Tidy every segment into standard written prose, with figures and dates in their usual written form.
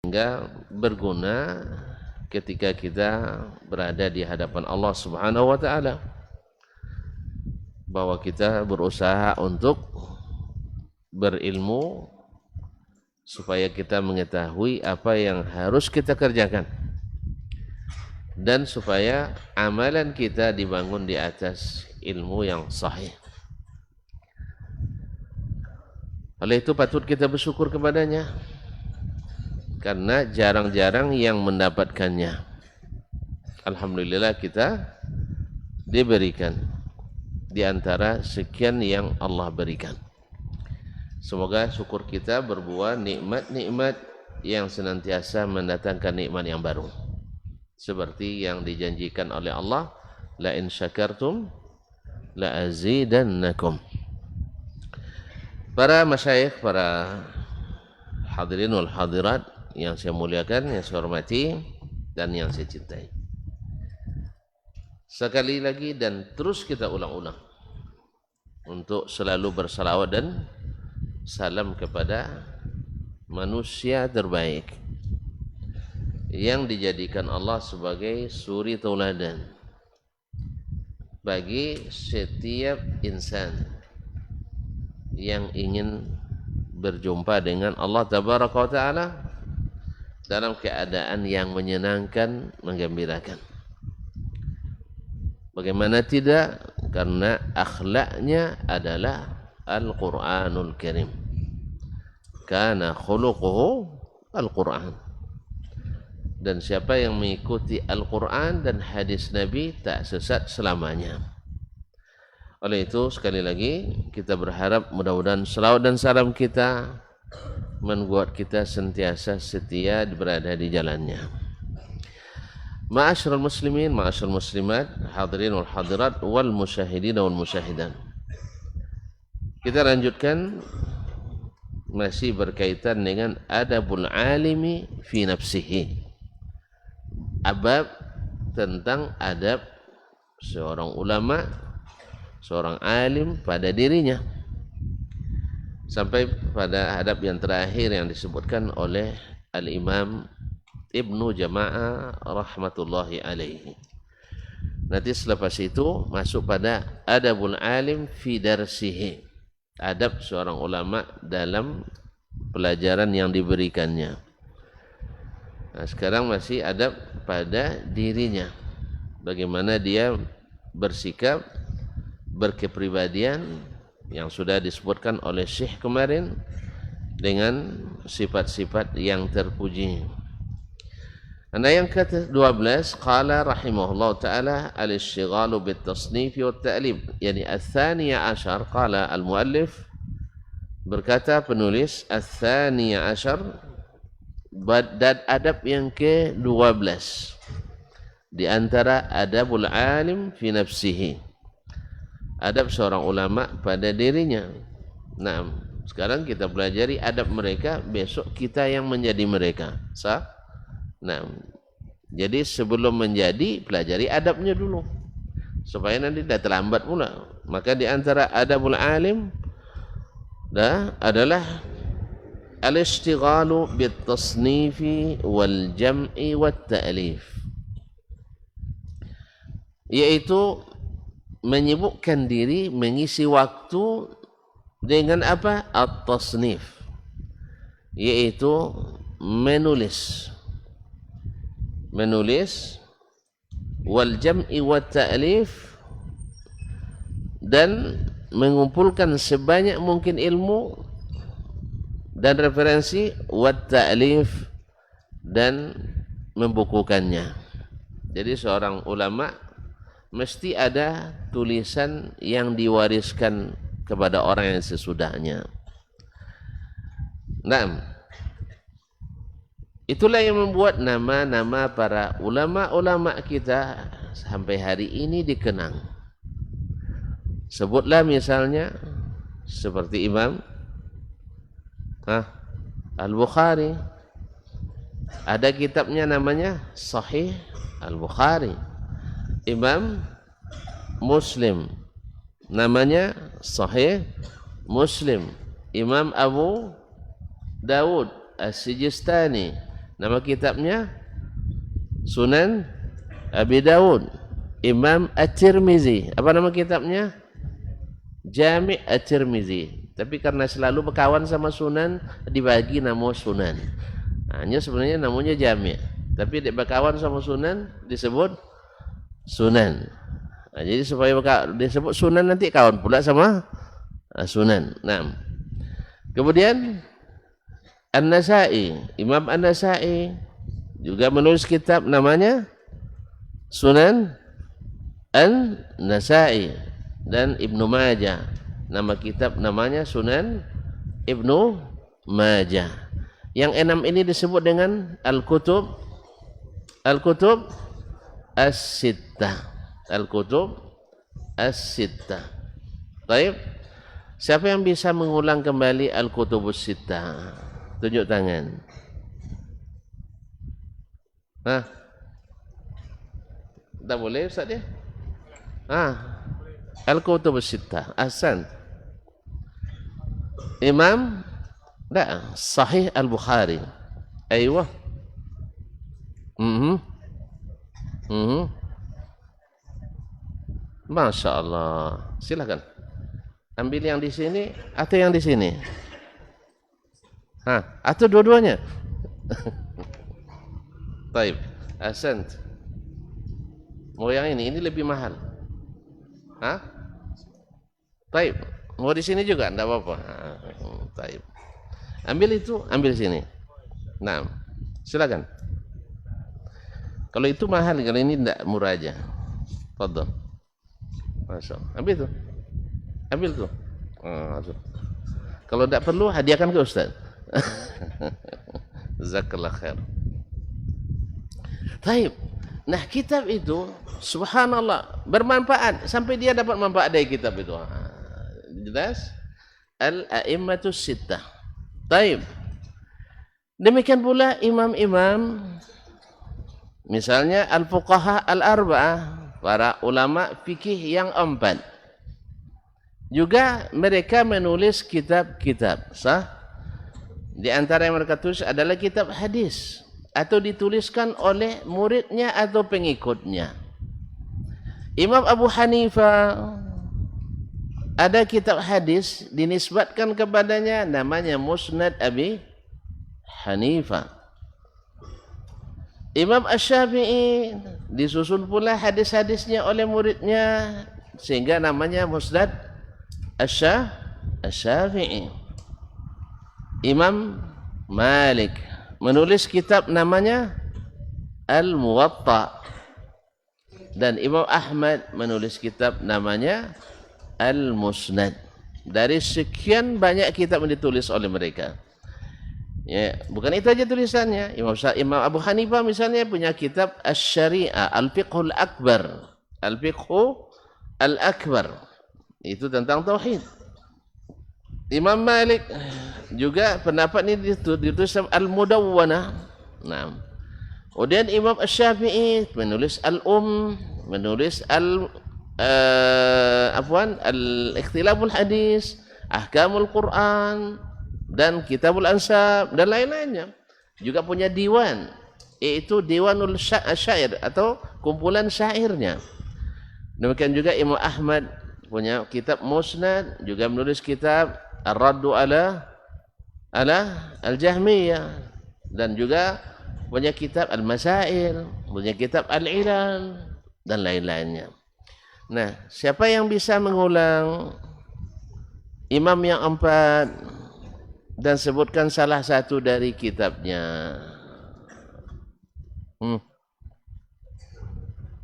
sehingga berguna ketika kita berada di hadapan Allah Subhanahu wa taala, bahwa kita berusaha untuk berilmu supaya kita mengetahui apa yang harus kita kerjakan dan supaya amalan kita dibangun di atas ilmu yang sahih. Oleh itu patut kita bersyukur kepadanya, karena jarang-jarang yang mendapatkannya. Alhamdulillah kita diberikan di antara sekian yang Allah berikan. Semoga syukur kita berbuah nikmat-nikmat yang senantiasa mendatangkan nikmat yang baru, seperti yang dijanjikan oleh Allah, la in syakartum la azidannakum. Para masyayikh, para hadirin wal hadirat yang saya muliakan, yang saya hormati dan yang saya cintai, sekali lagi dan terus kita ulang-ulang untuk selalu bersalawat dan salam kepada manusia terbaik yang dijadikan Allah sebagai suri tauladan bagi setiap insan yang ingin berjumpa dengan Allah Tabaraka wa Ta'ala dalam keadaan yang menyenangkan, menggembirakan. Bagaimana tidak? Karena akhlaknya adalah Al-Quranul Karim. Kana khuluquhu Al-Quran. Dan siapa yang mengikuti Al-Quran dan hadis Nabi tak sesat selamanya. Oleh itu sekali lagi kita berharap mudah-mudahan salawat dan salam kita membuat kita sentiasa setia berada di jalannya. Ma'asyiral muslimin, ma'asyiral muslimat, hadirin wal hadirat wal musyahidin wal musyahidan. Kita lanjutkan masih berkaitan dengan adabul alimi fi nafsihi. Bab tentang adab seorang ulama, seorang alim pada dirinya, sampai pada adab yang terakhir yang disebutkan oleh Al-Imam Ibnu Jama'ah rahmatullahi alaihi. Nanti selepas itu masuk pada adabul alim fi darsihi, adab seorang ulama dalam pelajaran yang diberikannya. Nah, sekarang masih adab pada dirinya, bagaimana dia bersikap, berkepribadian yang sudah disebutkan oleh Syekh kemarin dengan sifat-sifat yang terpuji. Anda yang ke-12, qala rahimahullah ta'ala al-ishtighalu bit-tasnif wa at-ta'lib, yani ats-tsaniya asyar. Qala al-muallif, berkata penulis, ats-tsaniya asyar, dan adab yang ke-12 di antara adabul alim fi nafsihi, adab seorang ulama pada dirinya. Nah, sekarang kita pelajari adab mereka, besok kita yang menjadi mereka. Sah? Nah, jadi sebelum menjadi, pelajari adabnya dulu supaya nanti tidak terlambat pula. Maka di antara adabul alim adalah al-ishtighalu bit-tasnifi wal jam'i wat ta'lif, yaitu menyibukkan diri, mengisi waktu dengan apa? At-tasnif, yaitu menulis, wal jam'i wat ta'lif, dan mengumpulkan sebanyak mungkin ilmu dan referensi, wat ta'lif, dan membukukannya. Jadi seorang ulama mesti ada tulisan yang diwariskan kepada orang yang sesudahnya. Nah, itulah yang membuat nama-nama para ulama-ulama kita sampai hari ini dikenang. Sebutlah misalnya seperti Imam Al-Bukhari, ada kitabnya namanya Sahih Al-Bukhari. Imam Muslim, namanya Sahih Muslim. Imam Abu Dawud As-Sijistani, Nama kitabnya Sunan Abi Dawud. Imam At-Tirmizi, apa nama kitabnya? Jami' At-Tirmizi. Tapi karena selalu berkawan sama Sunan, dibagi nama Sunan. Hanya sebenarnya namanya Jami', tapi dia berkawan sama Sunan disebut Sunan. Jadi supaya disebut Sunan nanti kawan pula sama Sunan. Nah, kemudian An-Nasa'i, Imam An-Nasa'i juga menulis kitab namanya Sunan An-Nasa'i. Dan Ibnu Majah, nama kitab namanya Sunan Ibnu Majah. Yang 6 ini disebut dengan Al-Kutub As-Sittah. Al-Kutub As-Sittah. Baik. Siapa yang bisa mengulang kembali Al-Kutub As-Sittah? Tunjuk tangan. Hah? Tak boleh Ustaz dia? Al-Kutub As-Sittah. Ahsan. Imam Sahih Al-Bukhari. Aywa. Masya Allah. Silakan. Ambil yang di sini atau yang di sini? Atau dua-duanya? Baik. Ahsan. Mau yang ini lebih mahal. Baik. Mau di sini juga? Tidak apa-apa. Baik. Ambil itu, ambil sini. Nah, silakan. Kalau itu mahal, kalau ini tidak murah aja. Fadhal. Masya Allah. Ambil itu. Ambil itu. Kalau tidak perlu, hadiahkan ke Ustaz. Jazakallah khair. Baik. Nah, kitab itu subhanallah bermanfaat sampai dia dapat manfaat dari kitab itu. Jelas? Al-A'immatus Sittah. Baik. Demikian pula imam-imam, misalnya al-fuqaha al-arba'ah, para ulama fikih yang 4. Juga mereka menulis kitab-kitab. Sah? Di antara yang mereka tulis adalah kitab hadis atau dituliskan oleh muridnya atau pengikutnya. Imam Abu Hanifah ada kitab hadis dinisbatkan kepadanya, namanya Musnad Abi Hanifah. Imam Asy-Syafi'i disusun pula hadis-hadisnya oleh muridnya sehingga namanya Musnad Asy-Syafi'i. Imam Malik menulis kitab namanya Al-Muwatta. Dan Imam Ahmad menulis kitab namanya Al-Musnad. Dari sekian banyak kitab yang ditulis oleh mereka. Ya, bukan itu aja tulisannya. Imam Abu Hanifah misalnya punya kitab Asy-Syari'ah, Al-Fiqhul Akbar. Al-Fiqhul Akbar. Itu tentang tauhid. Imam Malik juga pendapat ini ditulis Al-Mudawwanah. Nah. Kemudian Imam Asy-Syafi'i menulis menulis Al-Ikhtilaful Hadis, Ahkamul Quran, dan Kitabul Ansab, dan lain-lainnya. Juga punya diwan, yaitu Diwanul Syair atau kumpulan syairnya. Demikian juga Imam Ahmad punya kitab Musnad, juga menulis kitab Ar-Raddu ala Al-Jahmiyah, dan juga punya kitab Al-Masail, punya kitab Al-Ilal, dan lain-lainnya. Nah, siapa yang bisa mengulang imam yang 4 dan sebutkan salah satu dari kitabnya?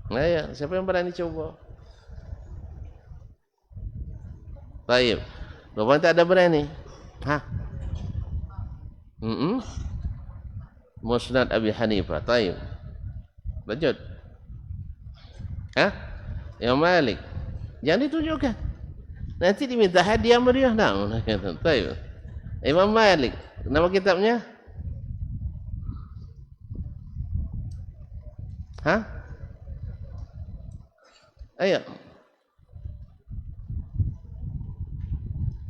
Nah ya, siapa yang berani coba? Baik. Bapak tak ada berani? Musnad Abi Hanifah. Baik. Lanjut. Yang Malik. Jangan ditunjukkan. Nanti diminta hadiah meriah. Baik. Imam Malik. Nama kitabnya? Ayo.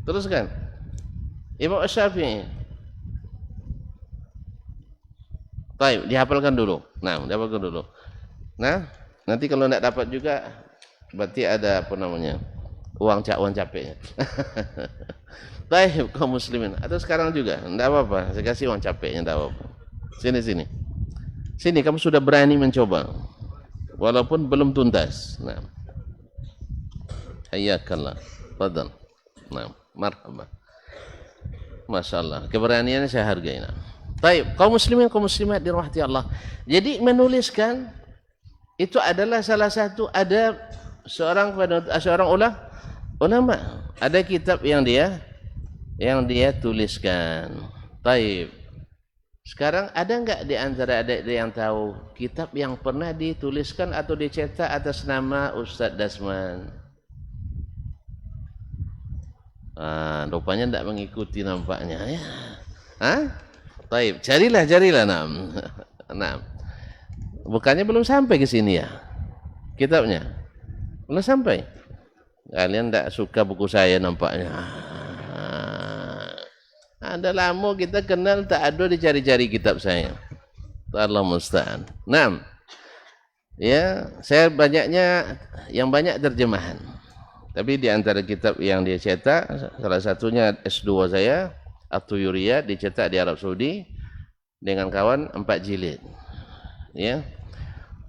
Teruskan. Imam Asy-Syafi'i. Baik, dihafalkan dulu. Nah, dihafalkan dulu. Nah, nanti kalau tidak dapat juga berarti ada apa namanya? Uang capeknya. Baik, kaum muslimin. Atau sekarang juga, tidak apa-apa. Saya kasih uang capeknya, tidak apa-apa. Sini. Sini, kamu sudah berani mencoba. Walaupun belum tuntas. Nah. Hayyakallah. Fadal. Nah, marhaba. Masya Allah. Keberaniannya saya hargai. Nah. Baik, kaum muslimin, kaum muslimat dirahmati Allah. Jadi menuliskan itu adalah salah satu adab seorang ulama. Ada kitab yang dia tuliskan. Baik. Sekarang ada enggak di antara adik yang tahu kitab yang pernah dituliskan atau dicetak atas nama Ustaz Dasman? Rupanya tidak mengikuti nampaknya ya. Baik, carilah. Nah. Bukannya belum sampai ke sini ya? Kitabnya belum sampai. Kalian tidak suka buku saya nampaknya. Ada lama kita kenal, tak ada dicari-cari kitab saya. Allah musta'an. Nah, ya saya yang banyak terjemahan. Tapi di antara kitab yang dia cetak, salah satunya S2 saya, At-Tuyuriyat, dicetak di Arab Saudi dengan kawan 4 jilid. Ya.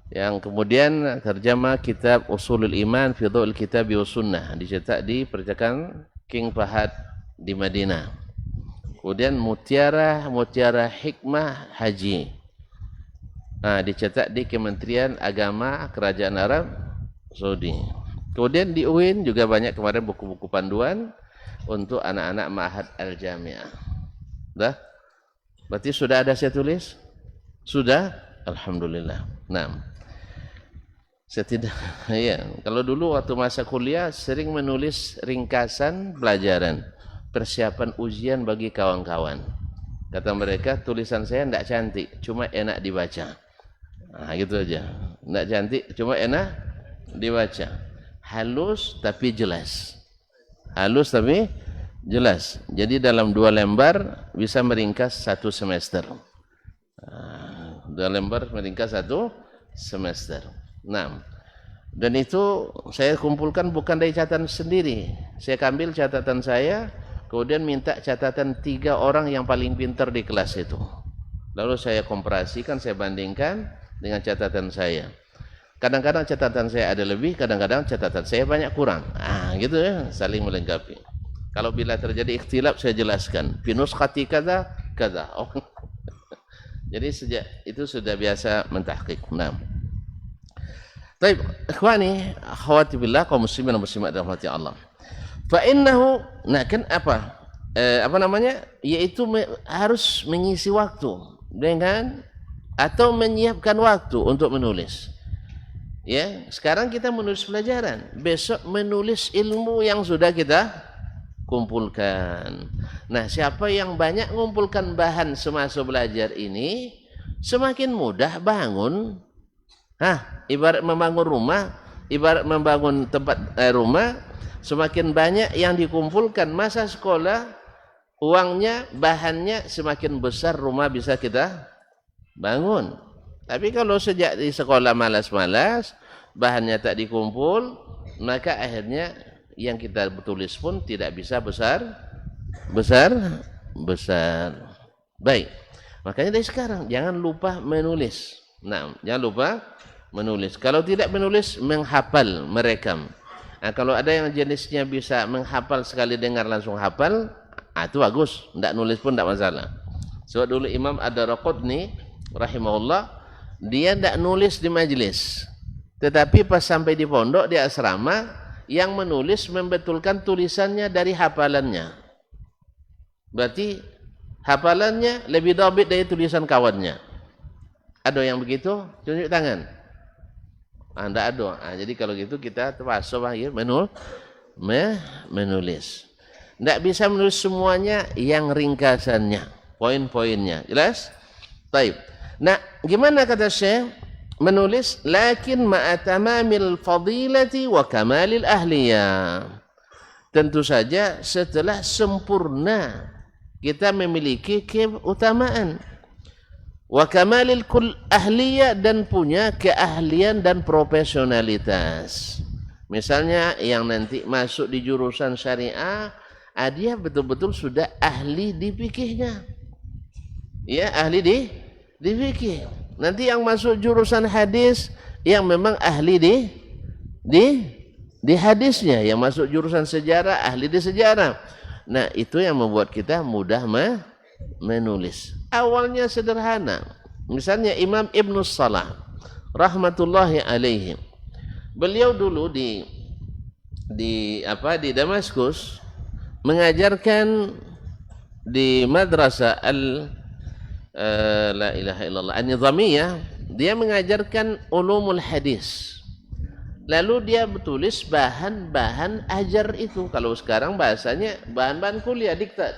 Yang kemudian terjemah kitab Ushulul Iman fi Dhawil Kitab wa Sunnah, dicetak di percetakan King Fahad di Madinah. Kemudian Mutiara Hikmah Haji, dicetak di Kementerian Agama Kerajaan Arab Saudi. Kemudian di UIN juga banyak kemarin buku-buku panduan untuk anak-anak Ma'had Al-Jami'ah. Dah? Berarti sudah ada saya tulis? Sudah? Alhamdulillah. Nah, saya tidak, ya. Kalau dulu waktu masa kuliah sering menulis ringkasan pelajaran, persiapan ujian bagi kawan-kawan. Kata mereka, tulisan saya tidak cantik, cuma enak dibaca. Gitu aja. Tidak cantik, cuma enak dibaca. Halus tapi jelas. Jadi dalam 2 lembar bisa meringkas 1 semester. 2 lembar meringkas 1 semester. Nah, dan itu saya kumpulkan bukan dari catatan sendiri. Saya ambil catatan saya, kemudian minta catatan 3 orang yang paling pintar di kelas itu. Lalu saya komparasikan, saya bandingkan dengan catatan saya. Kadang-kadang catatan saya ada lebih, kadang-kadang catatan saya banyak kurang. Gitu ya, saling melengkapi. Kalau bila terjadi ikhtilaf saya jelaskan. Finuskati kada. Oh. Jadi sejak itu sudah biasa mentahqiq. Nah. Baik, ikhwani, akhwati billah, kaum muslimin dan muslimat dirahmati Allah. Fa innahu, kan apa namanya? Yaitu harus mengisi waktu dengan atau menyiapkan waktu untuk menulis. Ya, sekarang kita menulis pelajaran, besok menulis ilmu yang sudah kita kumpulkan. Nah, siapa yang banyak mengumpulkan bahan semasa belajar ini, semakin mudah bangun. Ibarat membangun rumah, ibarat membangun tempat rumah, semakin banyak yang dikumpulkan masa sekolah, uangnya, bahannya semakin besar rumah bisa kita bangun. Tapi kalau sejak di sekolah malas-malas, bahannya tak dikumpul, maka akhirnya yang kita tulis pun tidak bisa besar. Baik. Makanya dari sekarang jangan lupa menulis. Nah, jangan lupa menulis. Kalau tidak menulis, menghafal, merekam. Kalau ada yang jenisnya bisa menghafal sekali dengar langsung hafal, itu bagus. Tidak nulis pun tidak masalah. Sebab dulu Imam Ad-Daraqutni rahimahullah, dia tidak nulis di majelis, tetapi pas sampai di pondok, di asrama, yang menulis membetulkan tulisannya dari hafalannya. Berarti hafalannya lebih dhabit dari tulisan kawannya. Ada yang begitu? Tunjuk tangan. Tidak ada. Jadi kalau gitu kita terpaksa menulis. Tidak bisa menulis semuanya, yang ringkasannya, poin-poinnya. Jelas? Baik. Nah, gimana kata Syekh? Menulis, lakin ma'atamamil fadilati wa kamalil ahliyah. Tentu saja setelah sempurna kita memiliki keutamaan. wa kamalil ahliyah, dan punya keahlian dan profesionalitas. Misalnya yang nanti masuk di jurusan syariah, dia betul-betul sudah ahli di fikihnya. Ya, ahli di fikih. Nanti yang masuk jurusan hadis, yang memang ahli di hadisnya, yang masuk jurusan sejarah, ahli di sejarah. Nah, itu yang membuat kita mudah menulis. Awalnya sederhana. Misalnya Imam Ibnu Salah rahmatullahi alaihi. Beliau dulu di Damaskus mengajarkan di madrasah la ilaha illallah an-nizamiyah. Dia mengajarkan ulumul hadis. Lalu dia tulis bahan-bahan ajar itu. Kalau sekarang bahasanya bahan-bahan kuliah, diktat.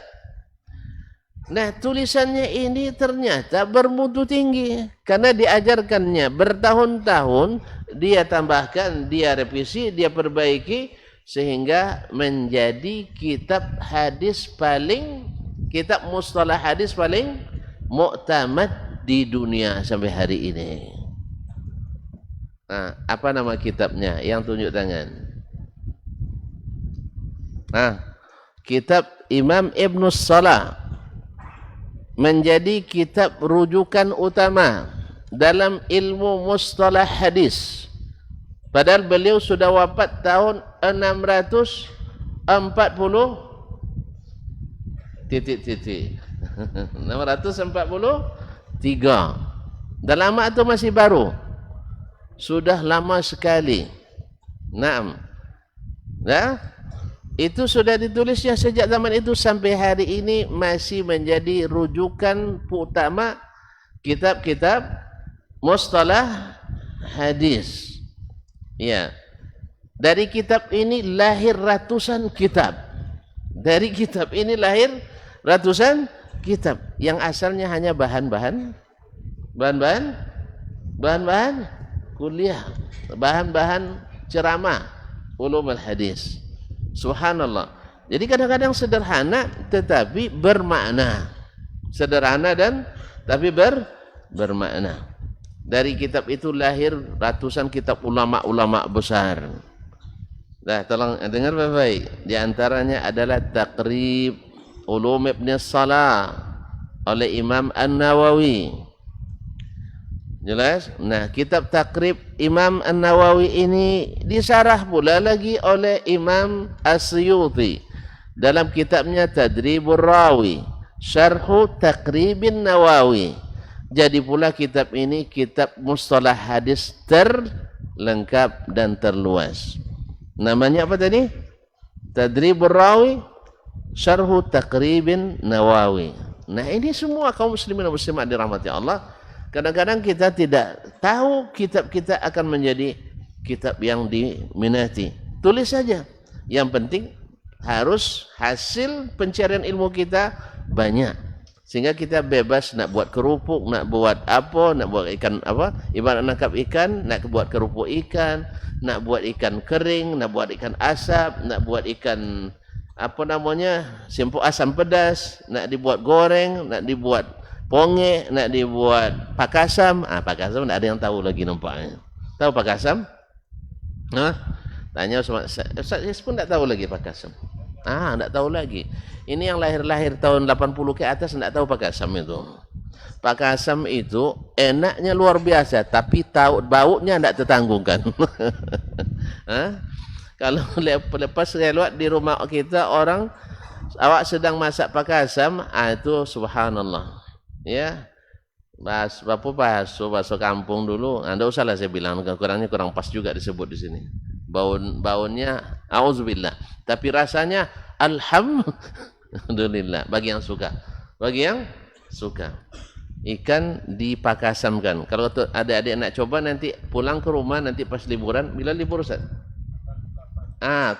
Nah, tulisannya ini ternyata bermutu tinggi. Karena diajarkannya bertahun-tahun, dia tambahkan, dia revisi, dia perbaiki, sehingga menjadi kitab mustalah hadis paling muktamad di dunia sampai hari ini. Nah, apa nama kitabnya? Yang tunjuk tangan. Nah, kitab Imam Ibnu Salah menjadi kitab rujukan utama dalam ilmu mustalah hadis. Padahal beliau sudah wafat tahun 640 643. Dah lama atau masih baru? Sudah lama sekali. Naam. Nah, itu sudah ditulisnya sejak zaman itu sampai hari ini masih menjadi rujukan utama kitab-kitab mustalah hadis. Ya. Dari kitab ini lahir ratusan kitab. Dari kitab ini lahir ratusan kitab yang asalnya hanya bahan-bahan kuliah, bahan-bahan ceramah ulumul hadis. Subhanallah. Jadi kadang-kadang sederhana tetapi bermakna. Sederhana dan tapi bermakna. Dari kitab itu lahir ratusan kitab ulama-ulama besar. Nah, tolong dengar baik-baik. Di antaranya adalah Taqrib Ulum Ibn Salah oleh Imam An-Nawawi. Jelas? Nah, kitab Taqrib Imam An-Nawawi ini disarah pula lagi oleh Imam As-Suyuti dalam kitabnya Tadribur Rawi, Syarhu Taqribin Nawawi. Jadi pula kitab ini kitab mustalah hadis terlengkap dan terluas. Namanya apa tadi? Tadribur Rawi, Syarhu Taqribin Nawawi. Nah, ini semua kaum muslimin dan muslimat dirahmati Allah. Kadang-kadang kita tidak tahu kitab kita akan menjadi kitab yang diminati. Tulis saja. Yang penting harus hasil pencarian ilmu kita banyak. Sehingga kita bebas nak buat kerupuk, nak buat apa, nak buat ikan apa, ibarat nangkap ikan, nak buat kerupuk ikan, nak buat ikan kering, nak buat ikan asap, nak buat ikan apa namanya, simpuk asam pedas, nak dibuat goreng, nak dibuat ponge, nak dibuat pakasam. Pakasam tak ada yang tahu lagi nampaknya. Tahu pakasam? Tanya Ustaz, saya pun tak tahu lagi pakasam. Tak tahu lagi. Ini yang lahir-lahir tahun 80 ke atas tak tahu pakasam itu. Pakasam itu enaknya luar biasa, tapi baunya tak tertanggungkan. Kalau lepas saya lihat di rumah kita orang, awak sedang masak pakasam, itu subhanallah. Ya, bahasa kampung dulu. Anda usahlah saya bilang, kurang pas juga disebut di sini. Baunya, auzubillah. Tapi rasanya, alhamdulillah. Bagi yang suka, ikan dipakasamkan. Kalau adik-adik nak coba nanti pulang ke rumah nanti pas liburan. Bila libur Ustaz?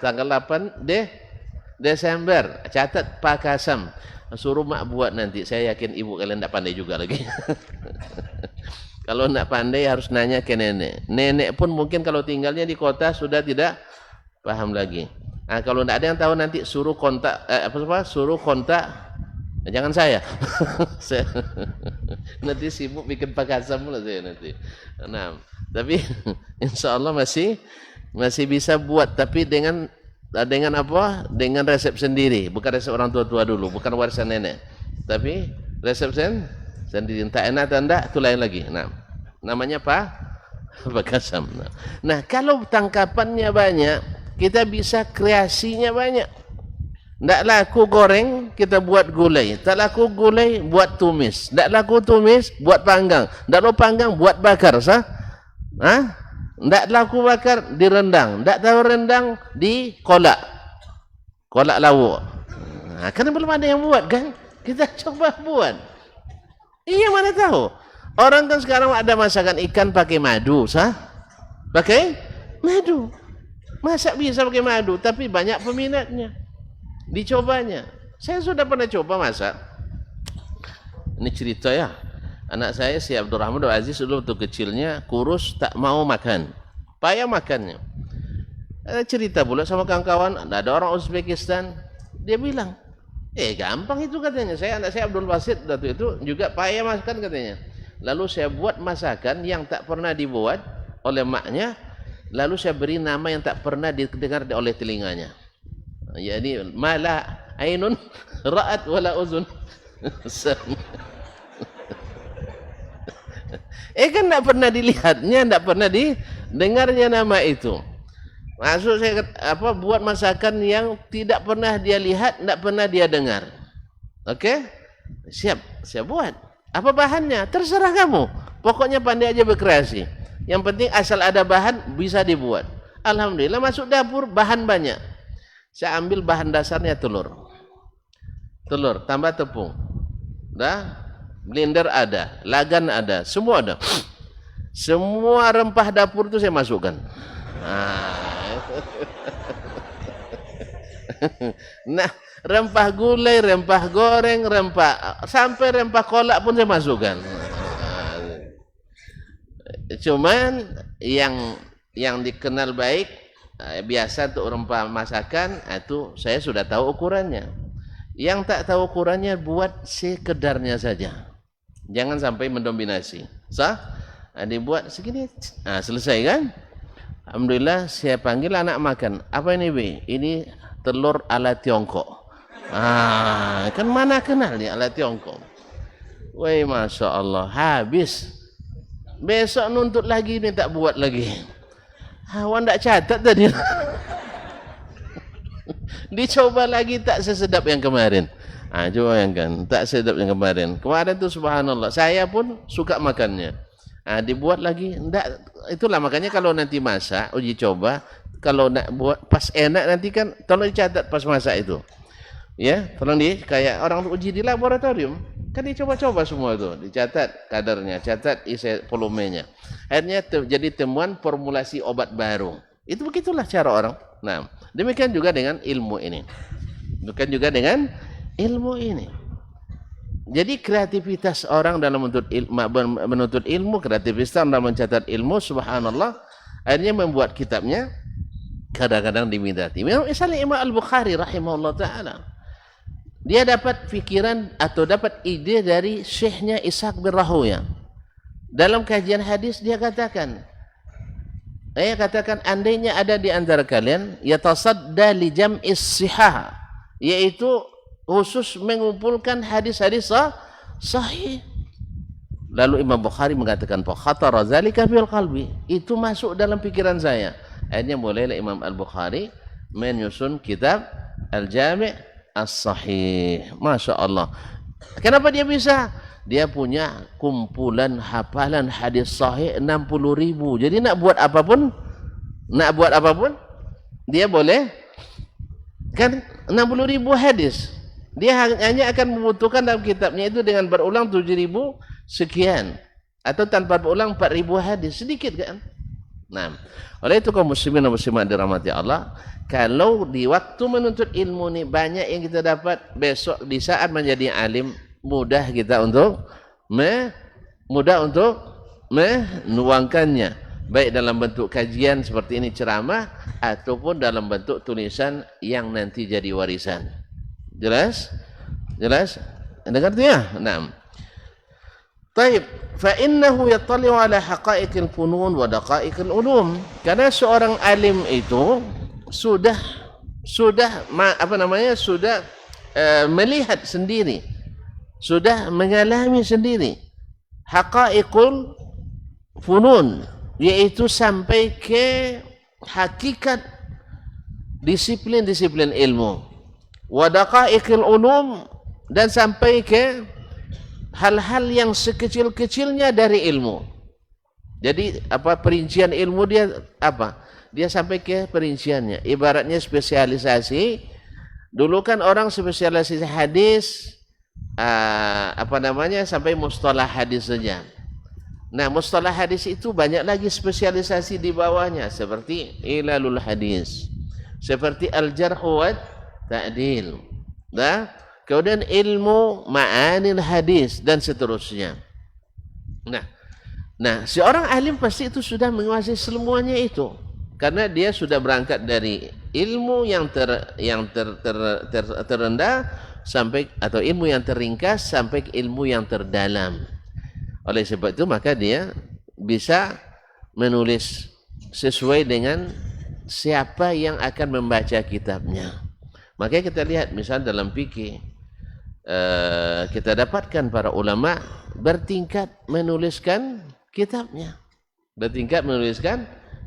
Tanggal 8 Desember. Catat pakasam. Suruh mak buat nanti. Saya yakin ibu kalian tak pandai juga lagi. Kalau nak pandai harus nanya ke nenek. Nenek pun mungkin kalau tinggalnya di kota sudah tidak paham lagi. Kalau tak ada yang tahu nanti suruh kontak. Suruh kontak. Jangan saya. Nanti sibuk bikin pakasam pula saya nanti. Nah, tapi insya Allah masih bisa buat, tapi dengan apa? Dengan resep sendiri, bukan resep orang tua dulu, bukan warisan nenek, tapi resep sendiri. Entah enak atau enggak, itu lain lagi. Nah, namanya apa? Pakasam. Nah, kalau tangkapannya banyak, kita bisa kreasinya banyak. Tak laku goreng, kita buat gulai. Tak laku gulai, buat tumis. Tak laku tumis, buat panggang. Tak laku panggang, buat bakar. Sah? Hah? Tak laku bakar, direndang. Tak tahu rendang, di kolak. Kolak lawuk. Nah, karena belum ada yang buat kan? Kita coba buat. Iya, mana tahu. Orang kan sekarang ada masakan ikan pakai madu. Sah? Pakai madu. Masak bisa pakai madu, tapi banyak peminatnya. Dicobanya. Saya sudah pernah coba masak. Ini cerita ya. Anak saya si Abdurrahman Aziz dulu waktu kecilnya kurus, tak mau makan. Payah makannya. Ada cerita pula sama kawan-kawan, ada orang Uzbekistan, dia bilang, gampang itu katanya. Anak saya Abdul Basit waktu itu juga payah makan katanya. Lalu saya buat masakan yang tak pernah dibuat oleh maknya, lalu saya beri nama yang tak pernah didengar oleh telinganya. Jadi mala ainun ra'at wala uzun. Kan tak pernah dilihatnya, tak pernah didengarnya nama itu. Maksud saya buat masakan yang tidak pernah dia lihat, tak pernah dia dengar. Oke? Siap, saya buat. Apa bahannya? Terserah kamu. Pokoknya pandai aja berkreasi. Yang penting asal ada bahan bisa dibuat. Alhamdulillah masuk dapur bahan banyak. Saya ambil bahan dasarnya telur, tambah tepung, blender ada, lagan ada, semua ada. Semua rempah dapur itu saya masukkan. Nah, rempah gulai, rempah goreng, sampai rempah kolak pun saya masukkan. Cuman yang dikenal baik, biasa untuk rempah masakan itu saya sudah tahu ukurannya. Yang tak tahu ukurannya buat sekedarnya saja. Jangan sampai mendominasi. Sah? Dibuat segini, selesai kan? Alhamdulillah saya panggil anak makan. Apa ini, Bi? Ini telur ala Tiongkok. Kan mana kenal nih ala Tiongkok. Woi, Masya Allah, habis. Besok nuntut lagi ini tak buat lagi. Wan tak catat tadi. Dicoba lagi tak sesedap yang kemarin. Coba bayangkan, tak sesedap yang kemarin. Kemarin tu subhanallah, saya pun suka makannya. Dibuat lagi, enggak. Itulah makanya kalau nanti masak, uji coba, kalau nak buat pas enak nanti kan tolong dicatat pas masak itu. Ya, tolong kayak orang uji di laboratorium. Kan dicoba-coba semua itu, dicatat kadarnya, catat isi volumenya. Akhirnya jadi temuan formulasi obat baru. Itu begitulah cara orang. Nah, demikian juga dengan ilmu ini. Jadi kreativitas orang dalam menuntut ilmu, kreativitas dalam mencatat ilmu, subhanallah, akhirnya membuat kitabnya kadang-kadang diminati. Misalnya Imam Al-Bukhari rahimahullah ta'ala. Dia dapat fikiran atau dapat ide dari syekhnya Ishaq bin Rahuya. Dalam kajian hadis dia katakan, andainya ada di antara kalian yatasadda li jam'is sihah, yaitu khusus mengumpulkan hadis-hadis sahih. Lalu Imam Bukhari mengatakan, fa khatara zalika fil qalbi, itu masuk dalam pikiran saya. Akhirnya mulailah Imam Al-Bukhari menyusun kitab Al-Jami' As-Sahih. Masya Allah. Kenapa dia bisa? Dia punya kumpulan hafalan hadis sahih 60.000. Jadi nak buat apapun, dia boleh. Kan 60.000 hadis. Dia hanya akan membutuhkan dalam kitabnya itu dengan berulang 7.000 sekian. Atau tanpa berulang 4.000 hadis. Sedikit kan? Nah, oleh itu kaum muslimin dan muslimat dirahmati Allah, kalau di waktu menuntut ilmu ini banyak yang kita dapat, besok di saat menjadi alim mudah kita untuk menuangkannya, baik dalam bentuk kajian seperti ini ceramah ataupun dalam bentuk tulisan yang nanti jadi warisan. Jelas? Dengar tu ya? Nah. Taib, fa innahu yattali'u ala haqa'iqil funun wa daqa'iqil ulum. Karena seorang alim itu sudah melihat sendiri, sudah mengalami sendiri haqa'iqul funun, yaitu sampai ke hakikat disiplin-disiplin ilmu, wa daqa'iqil ulum, dan sampai ke hal-hal yang sekecil-kecilnya dari ilmu. Jadi perincian ilmu dia dia sampai ke perinciannya. Ibaratnya spesialisasi. Dulu kan orang spesialisasi hadis sampai mustalah hadis saja. Nah, mustalah hadis itu banyak lagi spesialisasi di bawahnya, seperti ilalul hadis, seperti al-jarh wa ta'dil. Kemudian ilmu ma'anil hadis dan seterusnya. Nah, seorang alim pasti itu sudah menguasai semuanya itu, karena dia sudah berangkat dari ilmu yang terendah sampai, atau ilmu yang terringkas sampai ke ilmu yang terdalam. Oleh sebab itu maka dia bisa menulis sesuai dengan siapa yang akan membaca kitabnya. Makanya kita lihat misal dalam fikih, kita dapatkan para ulama bertingkat menuliskan kitabnya.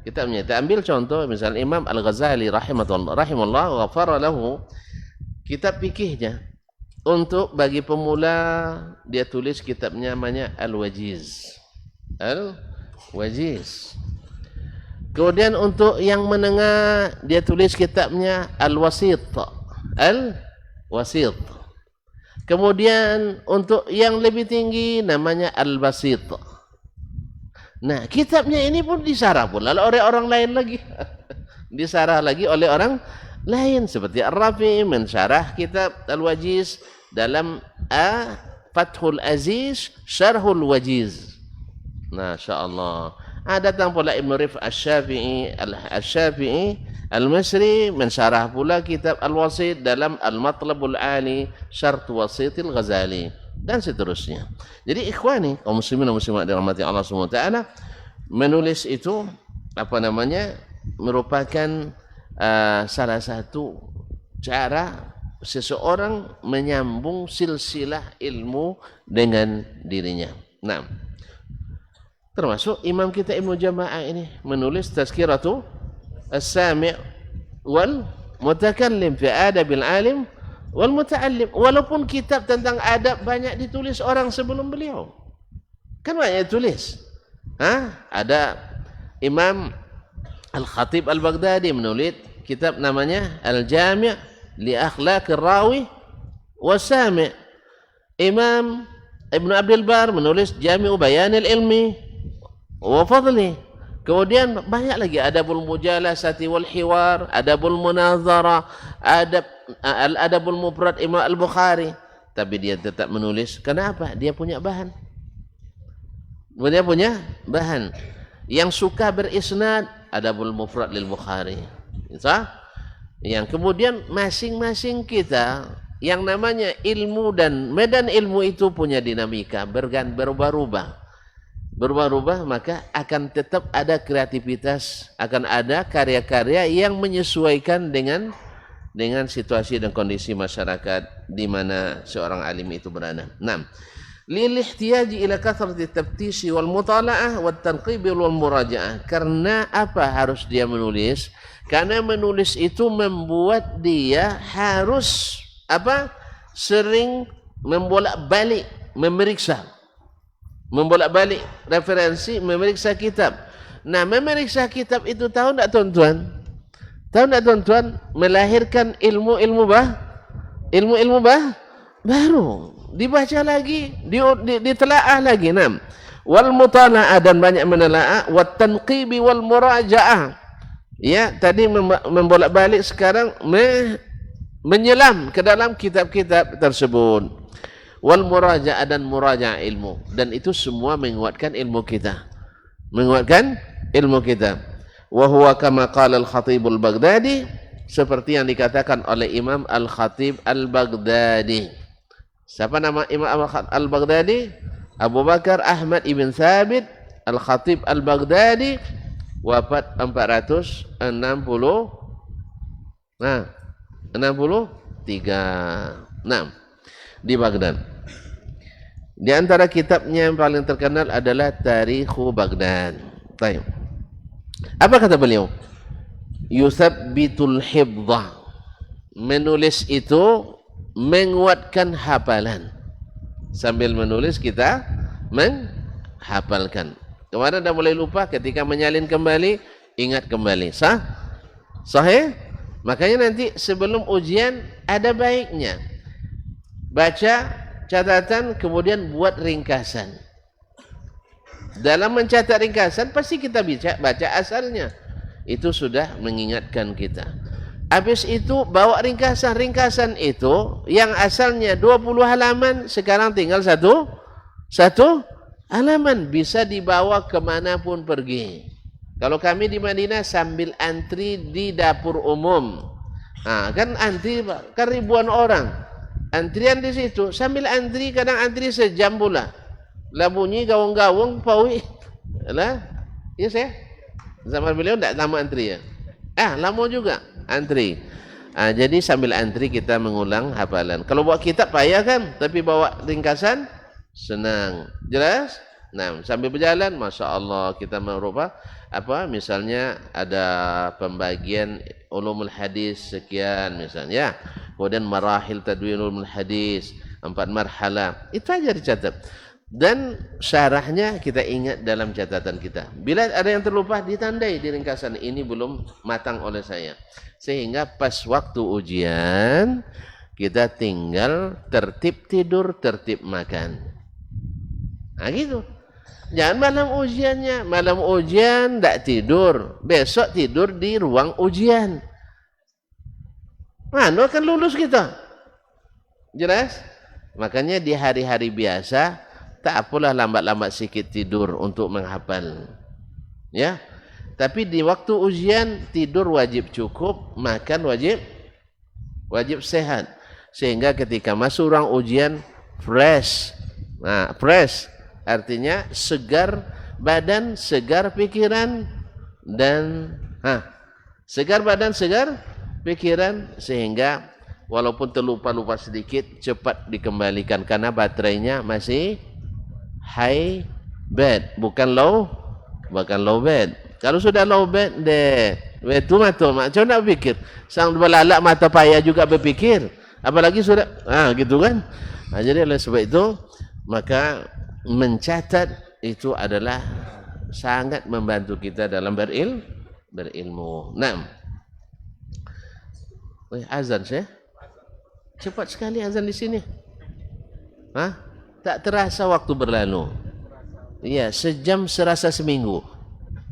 Kita ambil contoh misal Imam Al-Ghazali rahimahullah ghafara lahu, kitab fikihnya. Untuk bagi pemula dia tulis kitabnya namanya Al-Wajiz. Kemudian untuk yang menengah dia tulis kitabnya Al-Wasit. Kemudian untuk yang lebih tinggi namanya Al-Basit. Nah, kitabnya ini pun disarah pula oleh orang lain lagi. Disarah lagi oleh orang lain, seperti Ar-Rafi mensyarah kitab Al-Wajiz dalam Fathul Aziz Syarhul Wajiz. Masyaallah. Datang pula Ibn Rif'ah Asy-Syafi'i Al-Misri mensyarah pula kitab Al-Wasit dalam Al-Matlabul Ali Syarh Wasitil Ghazali, dan seterusnya. Jadi ikhwani kaum muslimin dan muslimat dirahmati Allah Subhanahu wa taala, menulis itu merupakan salah satu cara seseorang menyambung silsilah ilmu dengan dirinya. Nah, termasuk imam kita Ibnu Jama'ah ini menulis Tazkiratu As-Sami' wal Mutakallim fi Adabil Alim wal Muta'allim. Walaupun kitab tentang adab banyak ditulis orang sebelum beliau, kan banyak ditulis. Ada Imam Al-Khatib Al-Baghdadi menulis kitab namanya Al-Jami' li Akhlaqir Rawi was-Sami'. Imam Ibn Abdul Bar menulis Jami'u Bayanil Ilmi wa Fadli. Kemudian banyak lagi Adabul Mujalasati wal Hiwar, Adabul Munazara, Al-Adabul Mufrad Imam Al-Bukhari. Tapi dia tetap menulis. Kenapa? Dia punya bahan. Yang suka berisnad, Adabul Mufrad lil Bukhari. Yang kemudian masing-masing kita yang namanya ilmu dan medan ilmu itu punya dinamika, berubah-ubah, maka akan tetap ada kreativitas, akan ada karya-karya yang menyesuaikan dengan situasi dan kondisi masyarakat di mana seorang alim itu berada. Nah, lil ihtiyaji ila kathrati taftisi wal mutala'ah wat tanqib wal muraja'ah. Karena apa harus dia menulis? Karena menulis itu membuat dia harus sering membolak-balik referensi, memeriksa kitab. Nah, memeriksa kitab itu tahu enggak tuan-tuan? Melahirkan ilmu baru, dibaca lagi, ditelaah lagi. Nah, wal mutala'ah, dan banyak menelaah, wat tanqibi wal muraja'ah. Ya, tadi membolak-balik, sekarang menyelam ke dalam kitab-kitab tersebut. Wal muraja'ah, dan muraja'ah ilmu, dan itu semua menguatkan ilmu kita. Wa huwa kama qala al-Khatib al-Baghdadi, seperti yang dikatakan oleh Imam Al-Khatib Al-Baghdadi. Siapa nama Imam Al-Baghdadi? Abu Bakar Ahmad ibn Thabit Al-Khatib Al-Baghdadi wafat 460 63 di Baghdad. Di antara kitabnya yang paling terkenal adalah Tarikhu Baghdad. Baik. Apa kata beliau? Yusabbitul hifdha. Menulis itu menguatkan hafalan. Sambil menulis kita menghafalkan. Kemarin dah mulai lupa, ketika menyalin kembali, ingat kembali. Sahih? Makanya nanti sebelum ujian ada baiknya baca catatan, kemudian buat ringkasan. Dalam mencatat ringkasan pasti kita baca asalnya. Itu sudah mengingatkan kita. Habis itu bawa ringkasan. Ringkasan itu yang asalnya 20 halaman sekarang tinggal satu halaman, bisa dibawa kemanapun pergi. Kalau kami di Madinah sambil antri di dapur umum, kan antri kan ribuan orang, antrian di situ, sambil antri kadang antri sejam pula. Lah bunyi gawang-gawang pawi, lah, ya saya zaman beliau tidak lama antri ya, lama juga antri. Jadi sambil antri kita mengulang hafalan. Kalau bawa kitab payah kan, tapi bawa ringkasan senang, jelas. Nah, sambil berjalan, masya Allah kita merubah misalnya ada pembagian ulumul hadis sekian misalnya, kemudian marahil tadwin ulumul hadis 4 marhalah, itu aja dicatat dan syarahnya kita ingat dalam catatan kita. Bila ada yang terlupa ditandai di ringkasan, ini belum matang oleh saya, sehingga pas waktu ujian kita tinggal tertib tidur, tertib makan. Gitu. Jangan malam ujian tidak tidur, besok tidur di ruang ujian. Mana akan lulus kita? Jelas? Makanya di hari-hari biasa tak apalah lambat-lambat sikit tidur untuk menghafal. Ya. Tapi di waktu ujian tidur wajib cukup, makan wajib sehat. Sehingga ketika masuk ruang ujian fresh. Fresh artinya segar badan, segar pikiran, dan segar badan, segar pikiran, sehingga walaupun terlupa-lupa sedikit cepat dikembalikan karena baterainya masih high bed, bukan low bed. Kalau sudah low bed itu macam nak pikir, sang belalak mata payah juga berpikir, apalagi sudah gitu kan. Jadi oleh sebab itu maka mencatat itu adalah sangat membantu kita dalam berilmu. Azan saya cepat sekali, azan di sini. Tak terasa waktu berlalu. Iya, sejam serasa seminggu.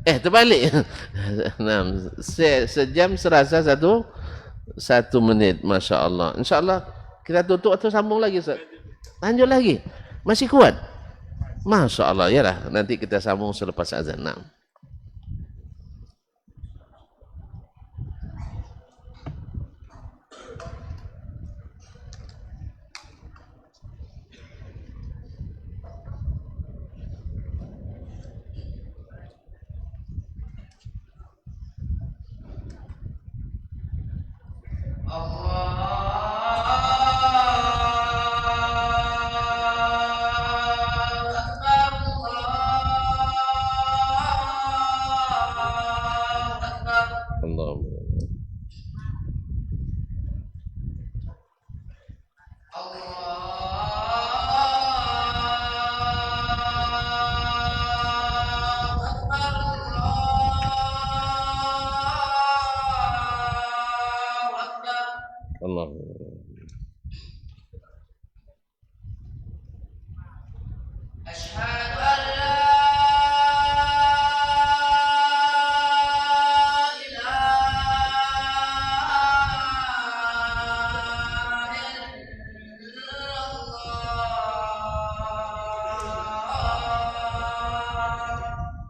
Terbalik. Sejam serasa satu menit. Masya Allah. Insya Allah kita tutup atau sambung lagi, Ustaz? Lanjut lagi. Masih kuat? Masya Allah. Yalah, nanti kita sambung selepas azan. Allah.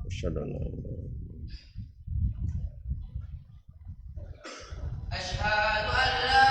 Asyhadu an la asyhadu an la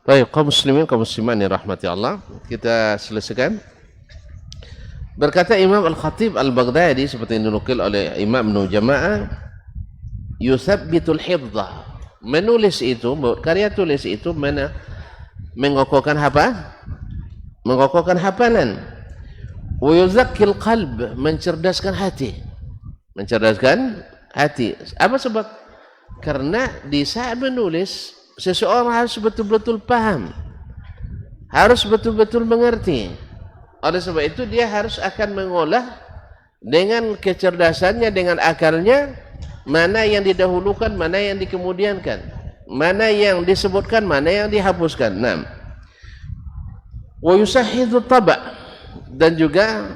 Baik, kaum muslimin, kaum muslimat yang rahmati Allah, kita selesaikan. Berkata Imam Al-Khatib Al-Baghdadi seperti yang dinukil oleh Imam Ibnu Jama'ah, yusabbitul hifdzah. Menulis itu, karya tulis itu mengokohkan apa? Mengokohkan hafalan. Wa yuzakkil qalb, mencerdaskan hati. Mencerdaskan hati. Apa sebab? Karena di saat menulis seseorang harus betul-betul paham, harus betul-betul mengerti. Oleh sebab itu dia harus akan mengolah dengan kecerdasannya, dengan akalnya, mana yang didahulukan, mana yang dikemudiankan, mana yang disebutkan, mana yang dihapuskan. Nah, wa yusahhidu taba', dan juga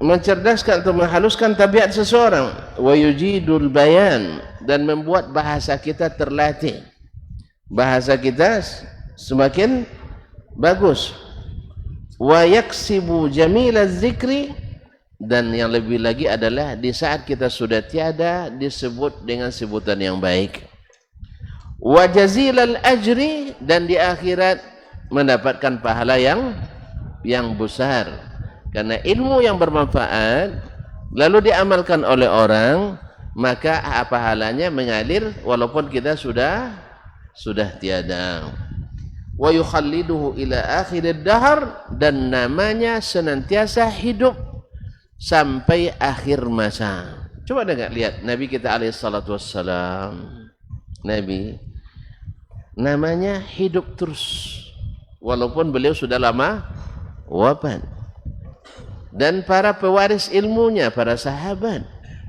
mencerdaskan atau menghaluskan tabiat seseorang. Wa yujidul bayan, dan membuat bahasa kita terlatih, bahasa kita semakin bagus. Wa yaksibu jamilaz zikri, dan yang lebih lagi adalah di saat kita sudah tiada disebut dengan sebutan yang baik. Wa jazilal ajri, dan di akhirat mendapatkan pahala yang besar. Karena ilmu yang bermanfaat lalu diamalkan oleh orang, maka pahalanya mengalir walaupun kita sudah tiada. Wa yukhalliduhu ila akhirid dahr, dan namanya senantiasa hidup sampai akhir masa. Coba dengar, lihat Nabi kita alaihi salatu wassalam. Nabi namanya hidup terus walaupun beliau sudah lama wafat. Dan para pewaris ilmunya, para sahabat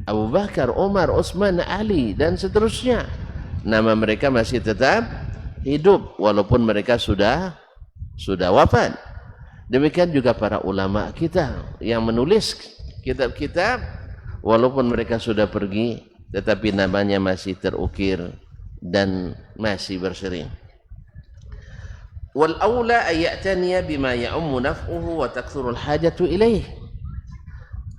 Abu Bakar, Umar, Utsman, Ali dan seterusnya, nama mereka masih tetap hidup walaupun mereka sudah wafat. Demikian juga para ulama kita yang menulis kitab-kitab walaupun mereka sudah pergi tetapi namanya masih terukir dan masih berseri. Wal aula ay ya'taniya bima ya'ummu naf'uhu wa takthurul hajatu ilaih.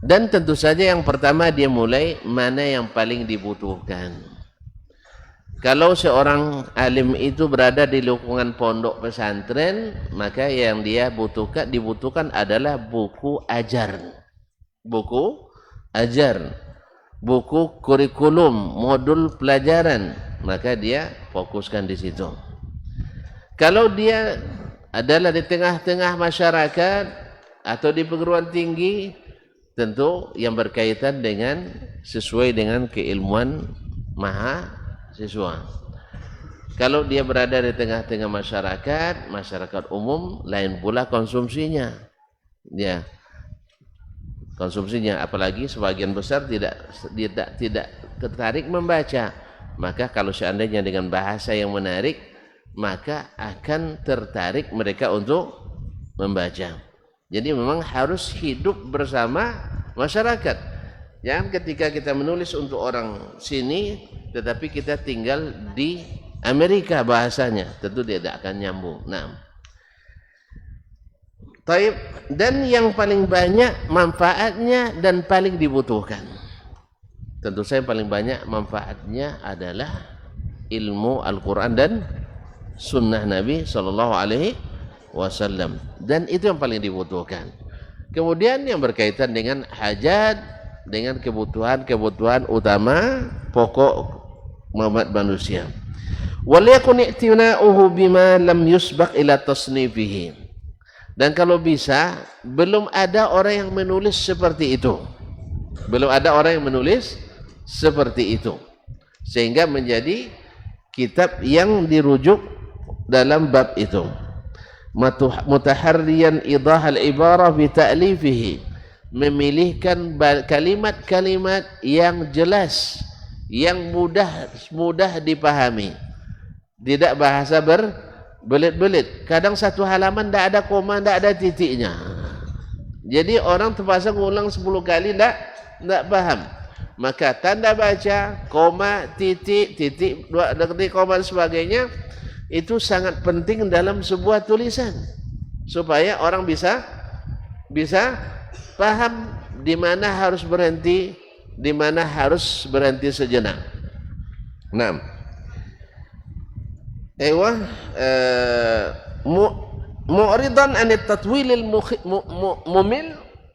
Dan tentu saja yang pertama dia mulai mana yang paling dibutuhkan. Kalau seorang alim itu berada di lingkungan pondok pesantren, maka yang dia dibutuhkan adalah buku ajar. Buku ajar, buku kurikulum, modul pelajaran, maka dia fokuskan di situ. Kalau dia adalah di tengah-tengah masyarakat atau di perguruan tinggi, tentu yang berkaitan dengan sesuai dengan keilmuan mahasiswa. Kalau dia berada di tengah-tengah masyarakat umum, lain pula konsumsinya. Ya, konsumsinya, apalagi sebagian besar tidak tertarik membaca. Maka kalau seandainya dengan bahasa yang menarik, maka akan tertarik mereka untuk membaca. Jadi memang harus hidup bersama masyarakat. Jangan ketika kita menulis untuk orang sini, tetapi kita tinggal di Amerika bahasanya, tentu tidak akan nyambung. Nah, taib, dan yang paling banyak manfaatnya dan paling dibutuhkan. Tentu saja paling banyak manfaatnya adalah ilmu Al-Quran dan Sunnah Nabi Sallallahu Alaihi Wasallam, dan itu yang paling dibutuhkan. Kemudian yang berkaitan dengan hajat, dengan kebutuhan utama pokok umat manusia. Waliyakun i'tina'uhu bima lam yusbaq ila tasnifihi. Dan kalau bisa, belum ada orang yang menulis seperti itu. Belum ada orang yang menulis seperti itu, sehingga menjadi kitab yang dirujuk dalam bab itu. Mutaharriyan idahal ibarah bi ta'lifihi, memilihkan kalimat-kalimat yang jelas, yang mudah dipahami, tidak bahasa berbelit-belit. Kadang satu halaman tidak ada koma, tidak ada titiknya, jadi orang terpaksa ngulang 10 kali tidak paham. Maka tanda baca, koma, titik, dua detik, koma dan sebagainya, itu sangat penting dalam sebuah tulisan supaya orang bisa paham di mana harus berhenti, di mana harus berhenti sejenak. Nah, mu'ridan anit tatwilil mumil,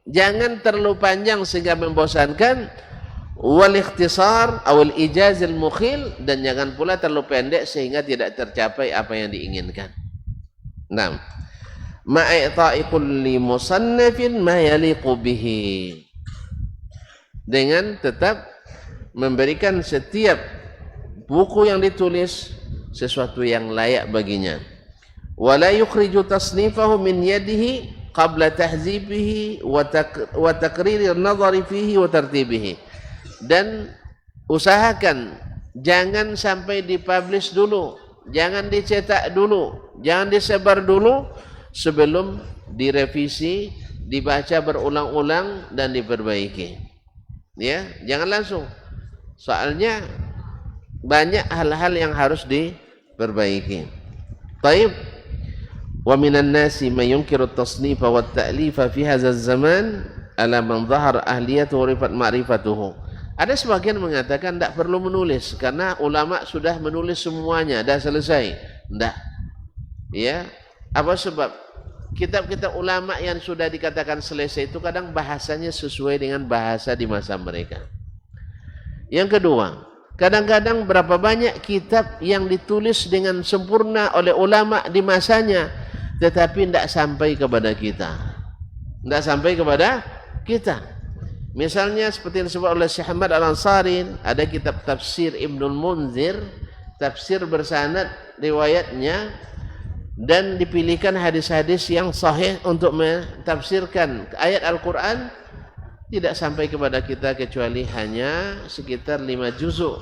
jangan terlalu panjang sehingga membosankan, wal ikhtisar awal ijazil mukhil, dan jangan pula terlalu pendek sehingga tidak tercapai apa yang diinginkan. Nah, ma'i'ta'i kulli musannafin ma yaliqu bihi, dengan tetap memberikan setiap buku yang ditulis sesuatu yang layak baginya. Wala yukhriju tasnifahu min yadihi qabla tahzibihi wa taqriri an-nadhari fihi wa tartibihi. Dan usahakan jangan sampai dipublish dulu, jangan dicetak dulu, jangan disebar dulu sebelum direvisi, dibaca berulang-ulang dan diperbaiki. Ya, jangan langsung. Soalnya banyak hal-hal yang harus diperbaiki. Taib. Wa minan nasi man yunkiru at-tasnifa wa at-ta'lifa fi hadha az-zaman ala man dhahara ahliyatuhu wa rifat ma'rifatuhu. Ada sebagian mengatakan tidak perlu menulis karena ulama sudah menulis semuanya, dah selesai. Tidak. Ya, apa sebab? Kitab-kitab ulama yang sudah dikatakan selesai itu kadang bahasanya sesuai dengan bahasa di masa mereka. Yang kedua, kadang-kadang berapa banyak kitab yang ditulis dengan sempurna oleh ulama di masanya, tetapi tidak sampai kepada kita. Tidak sampai kepada kita. Misalnya seperti yang disebut oleh Syekh Ahmad Al-Ansari, ada kitab tafsir Ibnul Munzir tafsir bersanad riwayatnya, dan dipilihkan hadis-hadis yang sahih untuk mentafsirkan ayat Al-Quran, tidak sampai kepada kita kecuali hanya sekitar 5 juzuk.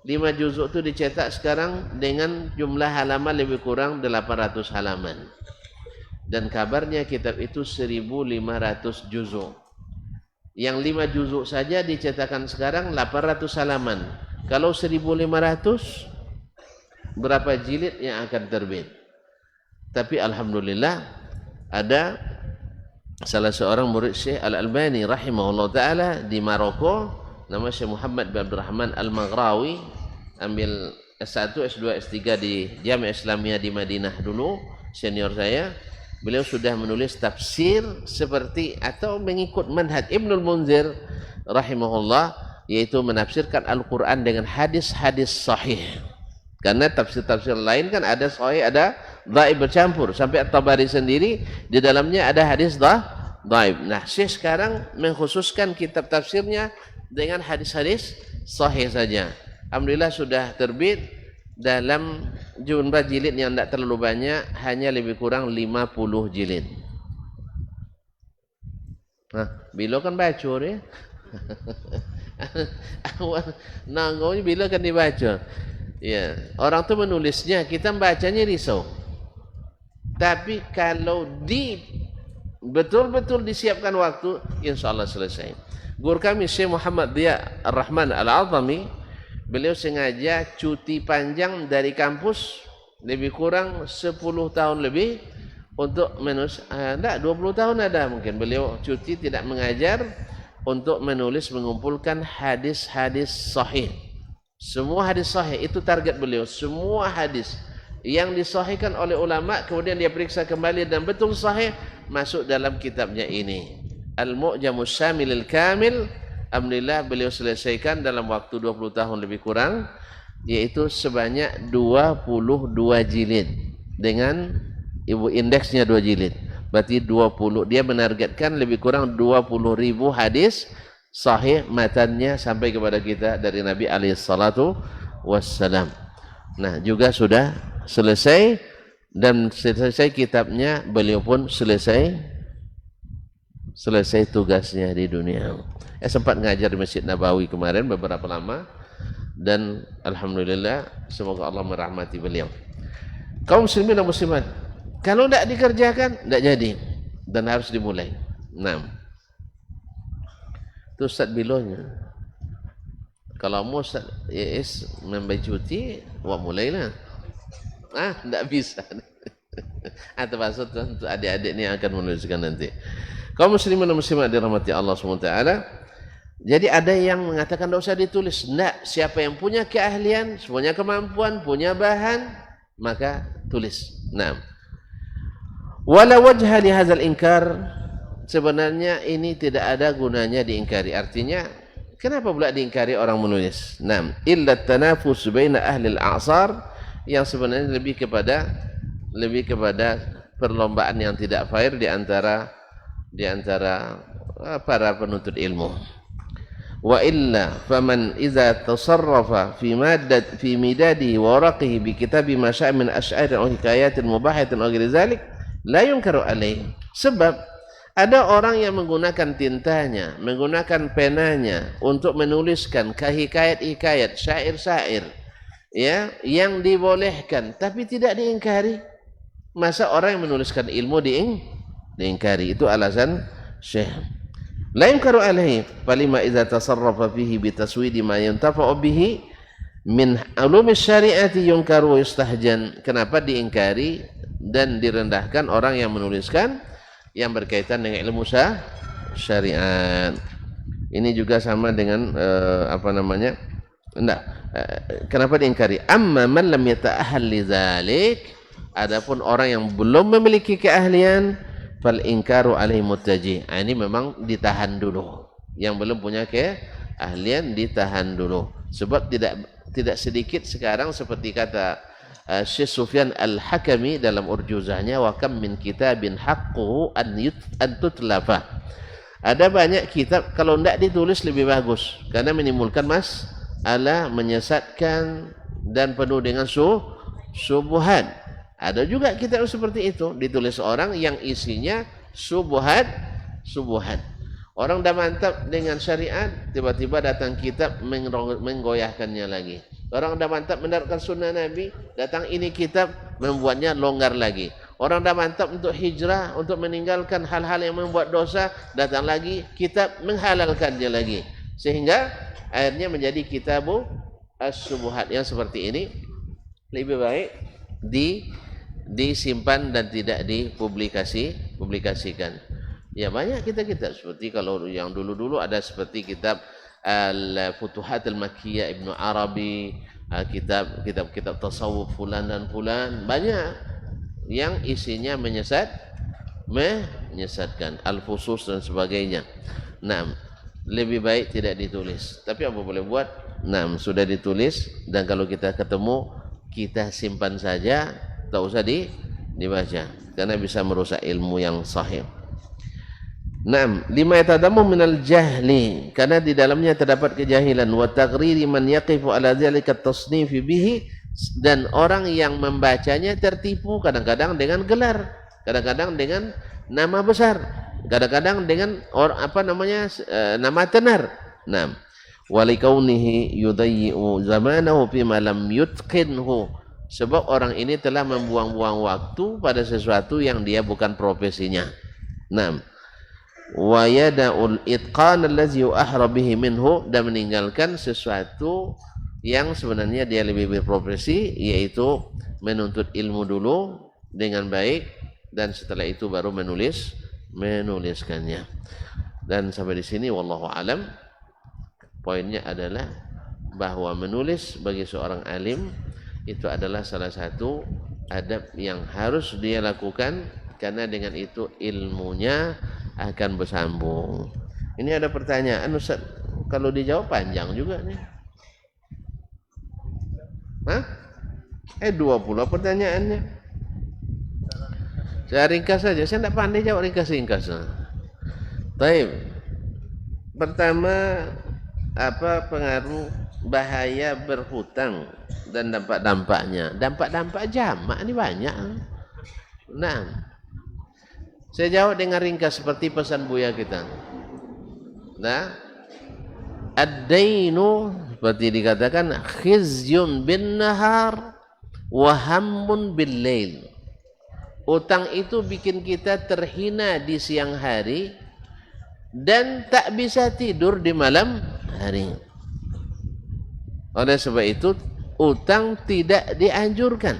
5 juzuk itu dicetak sekarang dengan jumlah halaman lebih kurang 800 halaman. Dan kabarnya kitab itu 1500 juzuk. Yang 5 juzuk saja dicetakkan sekarang 800 halaman. Kalau 1500, berapa jilid yang akan terbit? Tapi alhamdulillah ada salah seorang murid Syekh Al-Albani rahimahullah ta'ala di Maroko, nama Syekh Muhammad bin Abdurrahman Al-Maghrawi, ambil S1, S2, S3 di Jami'ah Islamiyah di Madinah dulu, senior saya. Beliau sudah menulis tafsir seperti atau mengikut manhaj Ibnul Munzir rahimahullah, yaitu menafsirkan Al-Quran dengan hadis-hadis sahih. Karena tafsir-tafsir lain kan ada sahih, ada dhaif bercampur. Sampai At-Tabari sendiri di dalamnya ada hadis dhaif. Nah, Syekh sekarang mengkhususkan kitab tafsirnya dengan hadis-hadis sahih saja. Alhamdulillah sudah terbit dalam jumlah jilid yang tidak terlalu banyak, hanya lebih kurang 50 jilid. Nah, bila kan baca ya. Nanggungnya bila kan dibaca. Ya, orang tu menulisnya, kita membacanya risau. Tapi kalau betul-betul disiapkan waktu, insyaAllah selesai. Guru kami Syekh Muhammad Diya Ar-Rahman Al-Azami, beliau sengaja cuti panjang dari kampus lebih kurang 10 tahun lebih untuk menulis, enggak 20 tahun ada mungkin. Beliau cuti tidak mengajar untuk menulis, mengumpulkan hadis-hadis sahih. Semua hadis sahih itu target beliau. Semua hadis yang disahihkan oleh ulama kemudian dia periksa kembali dan betul sahih, masuk dalam kitabnya ini, Al-Mu'jamus Syamilil Kamil. Alhamdulillah beliau selesaikan dalam waktu 20 tahun lebih kurang, yaitu sebanyak 22 jilid dengan ibu indeksnya 2 jilid. Berarti 20, dia menargetkan lebih kurang 20.000 hadis sahih matannya sampai kepada kita dari Nabi alaihi salatu wassalam. Nah, juga sudah selesai, dan selesai kitabnya, beliau pun selesai tugasnya di dunia. Sempat ngajar di Masjid Nabawi kemarin beberapa lama, dan alhamdulillah semoga Allah merahmati beliau. Kaum muslimin dan muslimat, kalau tidak dikerjakan tidak jadi, dan harus dimulai. Nah, itu Ustaz Bilonya. Kalau mau Ustaz Is memberi cuti, mulailah. Tidak bisa. Termasuk untuk adik-adik ini akan menuliskan nanti. Kaum muslimin dan muslimat dirahmati Allah SWT. Jadi ada yang mengatakan tidak usah ditulis. Tidak, siapa yang punya keahlian, punya kemampuan, punya bahan, maka tulis. Nah, wala wajha li hadzal inkar, sebenarnya ini tidak ada gunanya diingkari. Artinya, kenapa pula diingkari orang menulis? Nah, illa tanafus baina ahli al-a'sar, yang sebenarnya lebih kepada perlombaan yang tidak fair di antara para penuntut ilmu. Wa illa faman iza tasarrafa fi midadihi wa waraqihi bi kitabi ma sya'a min asy'ari aw hikayatin mubahatin aw ghairi zalik la yunkaru alaihi. Sebab ada orang yang menggunakan tintanya, menggunakan penanya untuk menuliskan hikayat-hikayat, syair-syair, ya, yang dibolehkan tapi tidak diingkari. Masa orang yang menuliskan ilmu diingkari? Itu alasan Syekh. La yunkaru alaihi falima idza tasarrafa fihi bi taswidi ma yuntafa'u bihi min ulumi syari'ati yunkaru wa yustahjan. Kenapa diingkari dan direndahkan orang yang menuliskan yang berkaitan dengan ilmu syariat? Ini juga sama dengan kenapa diingkari? Amma man lam yata'ahhal lidzalik, adapun orang yang belum memiliki keahlian, fal ingkaru alaihi muttaji. Ini memang ditahan dulu. Yang belum punya keahlian ditahan dulu. Sebab tidak sedikit sekarang seperti kata Syekh Sufyan Al-Hakami dalam urjuzahnya, wa kam min kitabin haqquhu an tutlafa. Ada banyak kitab kalau tidak ditulis lebih bagus, karena menimbulkan masalah, menyesatkan, dan penuh dengan subuhat. Ada juga kitab seperti itu ditulis orang yang isinya subuhat. Orang dah mantap dengan syariat, tiba-tiba datang kitab menggoyahkannya lagi. Orang dah mantap menerapkan sunnah Nabi, datang ini kitab membuatnya longgar lagi. Orang dah mantap untuk hijrah, untuk meninggalkan hal-hal yang membuat dosa, datang lagi kitab menghalalkannya lagi. Sehingga akhirnya menjadi kitabu as-subuhat yang seperti ini. Lebih baik disimpan dan tidak dipublikasikan. Ya banyak kitab-kitab seperti kalau yang dulu-dulu ada seperti kitab Al-Futuhat Al-Makkiyah Ibnu Arabi, kitab tasawuf fulan dan fulan, banyak yang isinya menyesatkan, Al-Fusus dan sebagainya. Nah, lebih baik tidak ditulis. Tapi apa boleh buat? Nah, sudah ditulis dan kalau kita ketemu kita simpan saja, tak usah dibaca karena bisa merusak ilmu yang sahih. Naam, lima yatadamu minal jahli, karena di dalamnya terdapat kejahilan, wa taghriri man yaqifu ala dzalika at-tasnif bihi, dan orang yang membacanya tertipu kadang-kadang dengan gelar, kadang-kadang dengan nama besar, kadang-kadang dengan nama tenar. Naam, wa likaunihi yudayyi'u zamanahu fima lam yutqinhu, sebab orang ini telah membuang-buang waktu pada sesuatu yang dia bukan profesinya. Naam, wa yada'ul itqan allazi ahra bihi minhu, dan meninggalkan sesuatu yang sebenarnya dia lebih berprofesi, yaitu menuntut ilmu dulu dengan baik dan setelah itu baru menuliskannya. Dan sampai di sini wallahu alam. Poinnya adalah bahwa menulis bagi seorang alim itu adalah salah satu adab yang harus dia lakukan, karena dengan itu ilmunya akan bersambung. Ini ada pertanyaan Ustaz, kalau dijawab panjang juga nih. Hah? 20 pertanyaannya. Saya ringkas saja, saya tidak pandai jawab ringkas-ringkas. Baik. Pertama, apa pengaruh bahaya berhutang dan dampak-dampaknya? Dampak-dampak jamak ini banyak. Nah, saya jawab dengan ringkas seperti pesan Buya kita. Nah, ad-dainu seperti dikatakan khizyun bin nahar wa hammun bil lail. Utang itu bikin kita terhina di siang hari dan tak bisa tidur di malam hari. Oleh sebab itu utang tidak dianjurkan.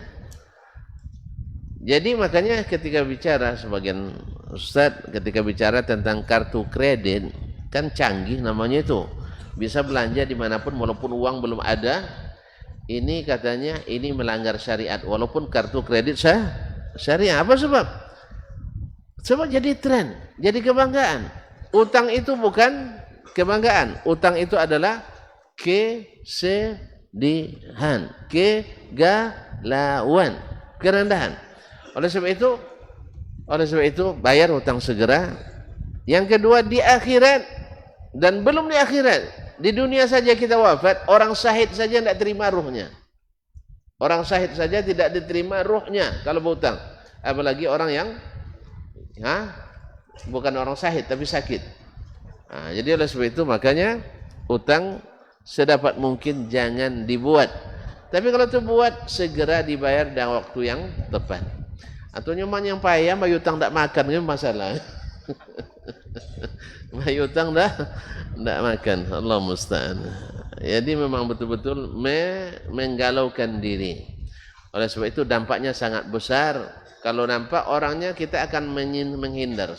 Jadi makanya ketika bicara sebagian ustaz, ketika bicara tentang kartu kredit, kan canggih namanya itu, bisa belanja dimanapun walaupun uang belum ada. Ini katanya ini melanggar syariat walaupun kartu kredit syariah. Apa sebab? Sebab jadi tren, jadi kebanggaan. Utang itu bukan kebanggaan, utang itu adalah kesedihan, kegalauan, kerendahan. Oleh sebab itu bayar hutang segera. Yang kedua, di akhirat dan belum di akhirat, di dunia saja kita wafat, orang syahid saja tidak terima ruhnya. Orang syahid saja tidak diterima ruhnya kalau berhutang. Apalagi orang yang bukan orang syahid tapi sakit. Jadi oleh sebab itu makanya utang sedapat mungkin jangan dibuat. Tapi kalau terbuat segera dibayar dalam waktu yang tepat. Atau nyoman yang payah bayi utang tak makan kan masalah. Bayi utang dah tak makan, Allah musta'an. Jadi memang betul-betul menggalaukan diri. Oleh sebab itu dampaknya sangat besar. Kalau nampak orangnya kita akan menghindar,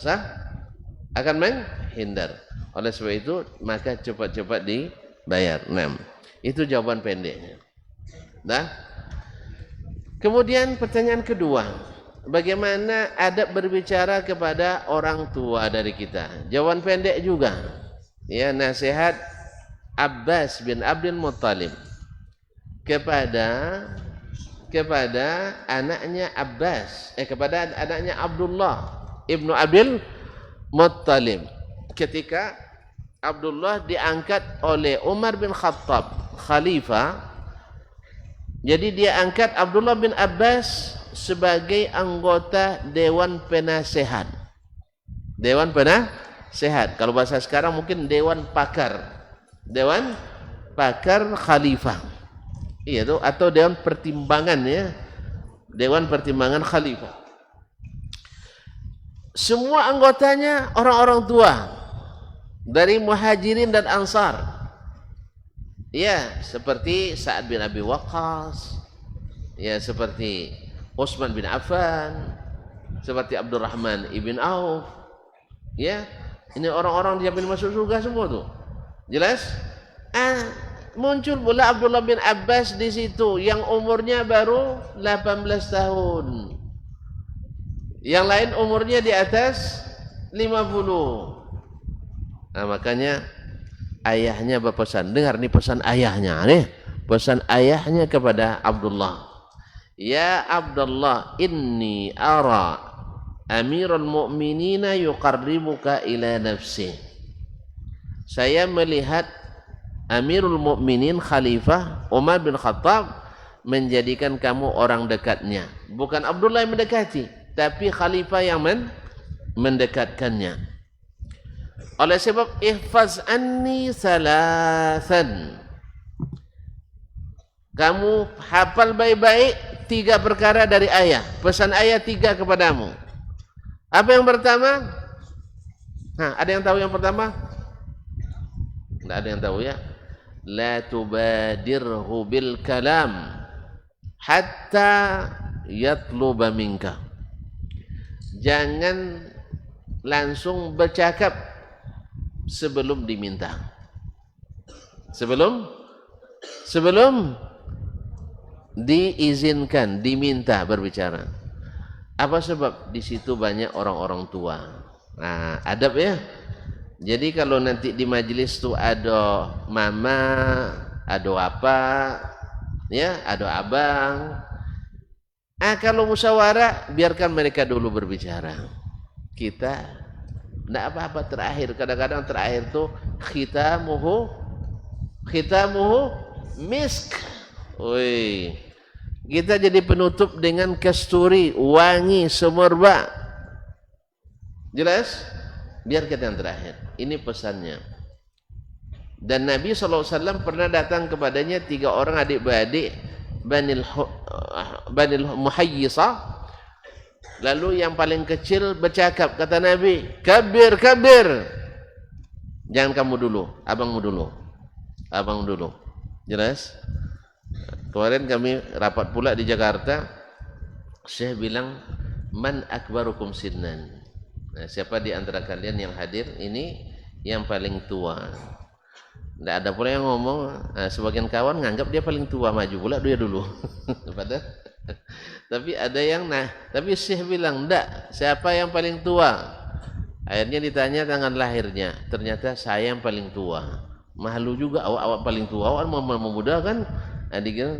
akan menghindar. Oleh sebab itu maka cepat-cepat dibayar. Nah, itu jawaban pendeknya. Dah. Kemudian pertanyaan kedua, bagaimana adab berbicara kepada orang tua dari kita? Jawaban pendek juga. Ya, nasihat Abbas bin Abdul Muttalib kepada anaknya Abbas, kepada anaknya Abdullah ibnu Abdul Muttalib ketika Abdullah diangkat oleh Umar bin Khattab khalifah Jadi dia angkat Abdullah bin Abbas sebagai anggota Dewan Penasehat. Dewan Penasehat. Kalau bahasa sekarang mungkin Dewan Pakar. Dewan Pakar Khalifah. Iya tuh, atau Dewan Pertimbangan ya. Dewan Pertimbangan Khalifah. Semua anggotanya orang-orang tua dari Muhajirin dan Ansar. Ya, seperti Sa'ad bin Abi Waqqas, ya seperti Utsman bin Affan, seperti Abdurrahman ibn Auf. Ya, ini orang-orang dijamin masuk surga semua tuh. Jelas? Muncul pula Abdullah bin Abbas di situ yang umurnya baru 18 tahun. Yang lain umurnya di atas 50. Nah, makanya ayahnya berpesan, dengar nih pesan ayahnya nih, pesan ayahnya kepada Abdullah. Ya Abdullah, inni ara Amirul Mu'minina yuqarribuka ila nafsi. Saya melihat Amirul Mu'minin Khalifah Umar bin Khattab menjadikan kamu orang dekatnya. Bukan Abdullah yang mendekati, tapi Khalifah yang mendekatkannya. Oleh sebab ihfaz anni salasan, kamu hafal baik-baik 3 perkara dari ayah. Pesan ayah 3 kepadamu. Apa yang pertama? Ada yang tahu yang pertama? Tidak ada yang tahu ya. La tubadirhu bil kalam hatta yatluba minka. Jangan langsung bercakap sebelum diminta. Sebelum diizinkan, diminta berbicara. Apa sebab? Di situ banyak orang-orang tua. Nah, adab ya. Jadi kalau nanti di majelis tuh ada mama, ada apa, ya, ada abang. Kalau musyawarah biarkan mereka dulu berbicara. Kita tidak apa-apa terakhir. Kadang-kadang terakhir tuh khitamuhu misk. Woi, kita jadi penutup dengan kasturi, wangi, semerbak. Jelas? Biar kita yang terakhir. Ini pesannya. Dan Nabi SAW pernah datang kepadanya 3 orang adik-beradik Banil Muhayyisah. Lalu yang paling kecil bercakap, kata Nabi, kabir, kabir. Jangan kamu dulu, abangmu dulu. Abang dulu. Jelas? Kemarin kami rapat pula di Jakarta. Syekh bilang, man akbarukum sinnan. Nah, siapa di antara kalian yang hadir ini yang paling tua? Tidak ada pula yang ngomong, sebagian kawan nganggap dia paling tua, maju pula dia dulu. Padahal tapi ada yang tapi Syekh bilang enggak, siapa yang paling tua? Akhirnya ditanya tanggal lahirnya, ternyata saya yang paling tua. Malu juga awak paling tua, awak mau muda kan?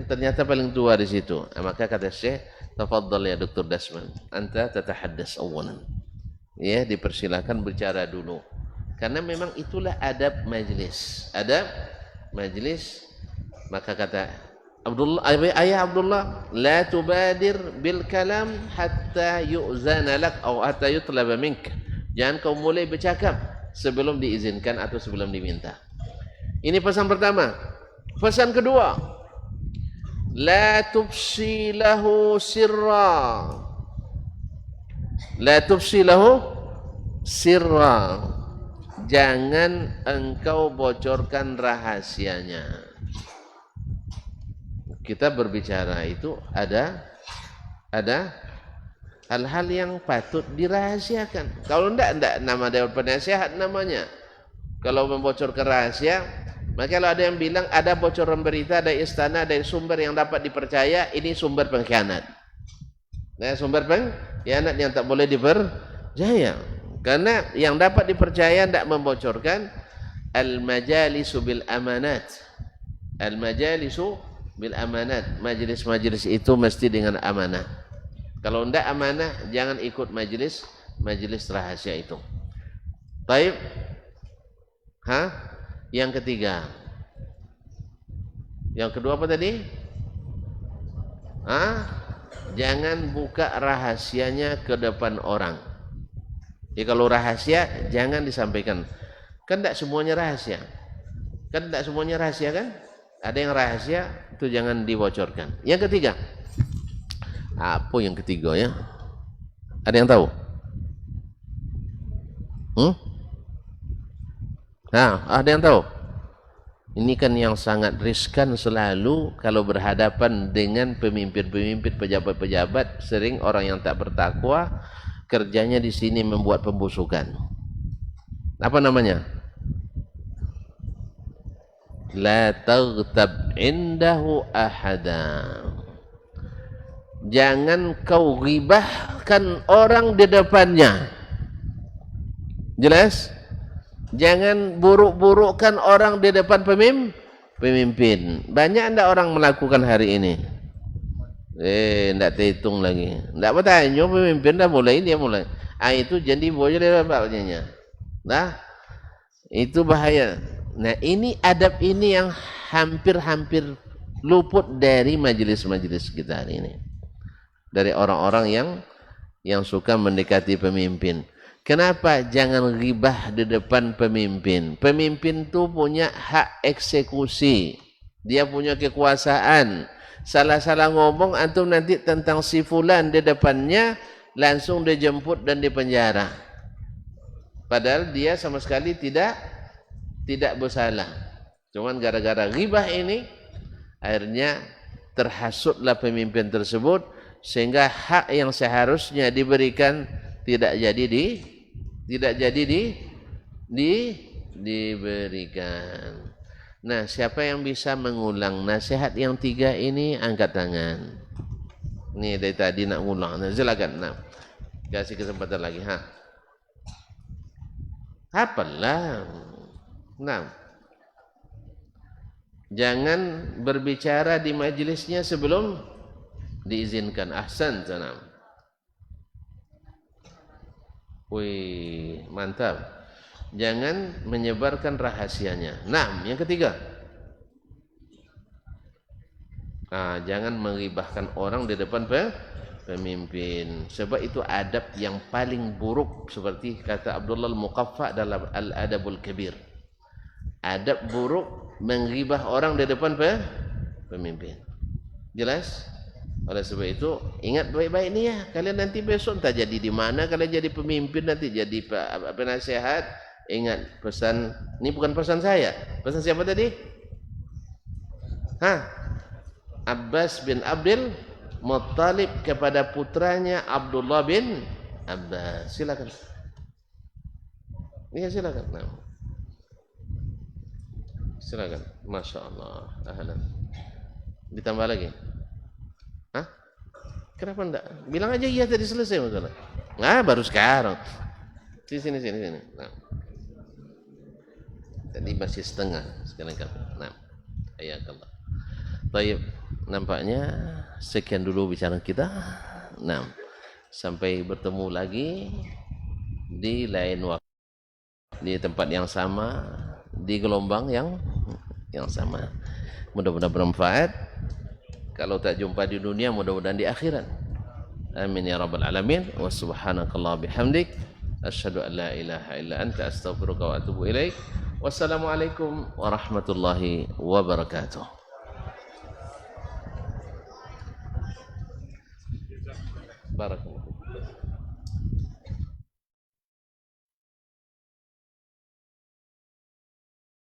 Ternyata paling tua di situ. Maka kata Syekh, tafadhal ya Dr. Dasman, anta tatahaddas awalan. Ya, dipersilakan bicara dulu. Karena memang itulah adab majlis. Adab majlis. Maka kata Abdullah, ayah Abdullah, la tubadir bil kalam hatta yu'zana lak atau hatta yutlaba mink. Jangan kau mulai bercakap sebelum diizinkan atau sebelum diminta. Ini pesan pertama. Pesan kedua, la tufsi lahu sirra. La tufsi lahu sirra. Jangan engkau bocorkan rahasianya. Kita berbicara itu ada hal-hal yang patut dirahasiakan. Kalau enggak nama Dewan Penasehat namanya. Kalau membocorkan rahasia, maka kalau ada yang bilang ada bocoran berita dari istana, dari sumber yang dapat dipercaya, ini sumber pengkhianat. Nah, sumber pengkhianat yang tak boleh dipercaya. Karena yang dapat dipercaya tidak membocorkan. Al-majalisu bil amanat. Al-majalisu bil amanat. Majlis-majlis itu mesti dengan amanah. Kalau tidak amanah, jangan ikut majlis rahasia itu. Baik. Yang ketiga. Yang kedua apa tadi? Jangan buka rahasianya ke depan orang. Ya kalau rahasia jangan disampaikan. Kan tidak semuanya rahasia. Kan ada yang rahasia itu jangan dibocorkan. Yang ketiga, apa yang ketiga ya? Ada yang tahu? Ada yang tahu? Ini kan yang sangat riskan selalu kalau berhadapan dengan pemimpin-pemimpin, pejabat-pejabat. Sering orang yang tak bertakwa kerjanya di sini membuat pembusukan. Apa namanya? La taghtab indahu ahada. Jangan kau ghibahkan orang di depannya. Jelas? Jangan buruk-burukkan orang di depan pemimpin. Banyak enggak orang melakukan hari ini? Enggak terhitung lagi. Enggak bertanya pemimpin dah mulai, dia mulai. Itu jadi boleh bapaknya. Nah, itu bahaya. Nah, ini adab ini yang hampir-hampir luput dari majelis-majelis kita hari ini. Dari orang-orang yang suka mendekati pemimpin. Kenapa jangan ghibah di depan pemimpin? Pemimpin itu punya hak eksekusi. Dia punya kekuasaan. Salah-salah ngomong antum nanti tentang si fulan di depannya langsung dijemput dan dipenjara. Padahal dia sama sekali tidak bersalah. Cuman gara-gara ghibah ini akhirnya terhasutlah pemimpin tersebut sehingga hak yang seharusnya diberikan tidak jadi diberikan. Nah, siapa yang bisa mengulang nasihat yang 3 ini angkat tangan. Ini dari tadi nak ulang. Nah, silakan. Nah, kasih kesempatan lagi. Apalah. Nah, jangan berbicara di majelisnya sebelum diizinkan. Ahsan, sanam. Wih, mantap. Jangan menyebarkan rahasianya. Nah, yang ketiga. Jangan menghibahkan orang di depan pemimpin. Sebab itu adab yang paling buruk seperti kata Abdullah Al-Muqaffa dalam Al-Adabul Kabir. Adab buruk menghibah orang di depan pemimpin. Jelas? Oleh sebab itu ingat baik-baik ni ya. Kalian nanti besok entah jadi di mana, kalian jadi pemimpin nanti jadi penasihat. Ingat pesan, ini bukan pesan saya. Pesan siapa tadi? Abbas bin Abdul Muttalib kepada putranya Abdullah bin Abbas. Silakan. Iya silakan. Nah. Silakan. Masya Allah. Ahlan. Ditambah lagi. Kenapa enggak? Bilang aja iya tadi selesai masalah. Baru sekarang. Sini. Nah. Tadi masih setengah sekarang kan. Nah. Ayakallah. Baik, nampaknya sekian dulu bicara kita. Nah, sampai bertemu lagi di lain waktu, di tempat yang sama, di gelombang yang sama. Mudah-mudahan bermanfaat. Kalau tak jumpa di dunia, mudah-mudahan di akhirat. Amin ya rabbal alamin. Wa subhanakallah bihamdik. Asyhadu an la ilaha illa anta astaghfiruka wa atubu ilaik. Wassalamualaikum warahmatullahi wabarakatuh. Barakallahu.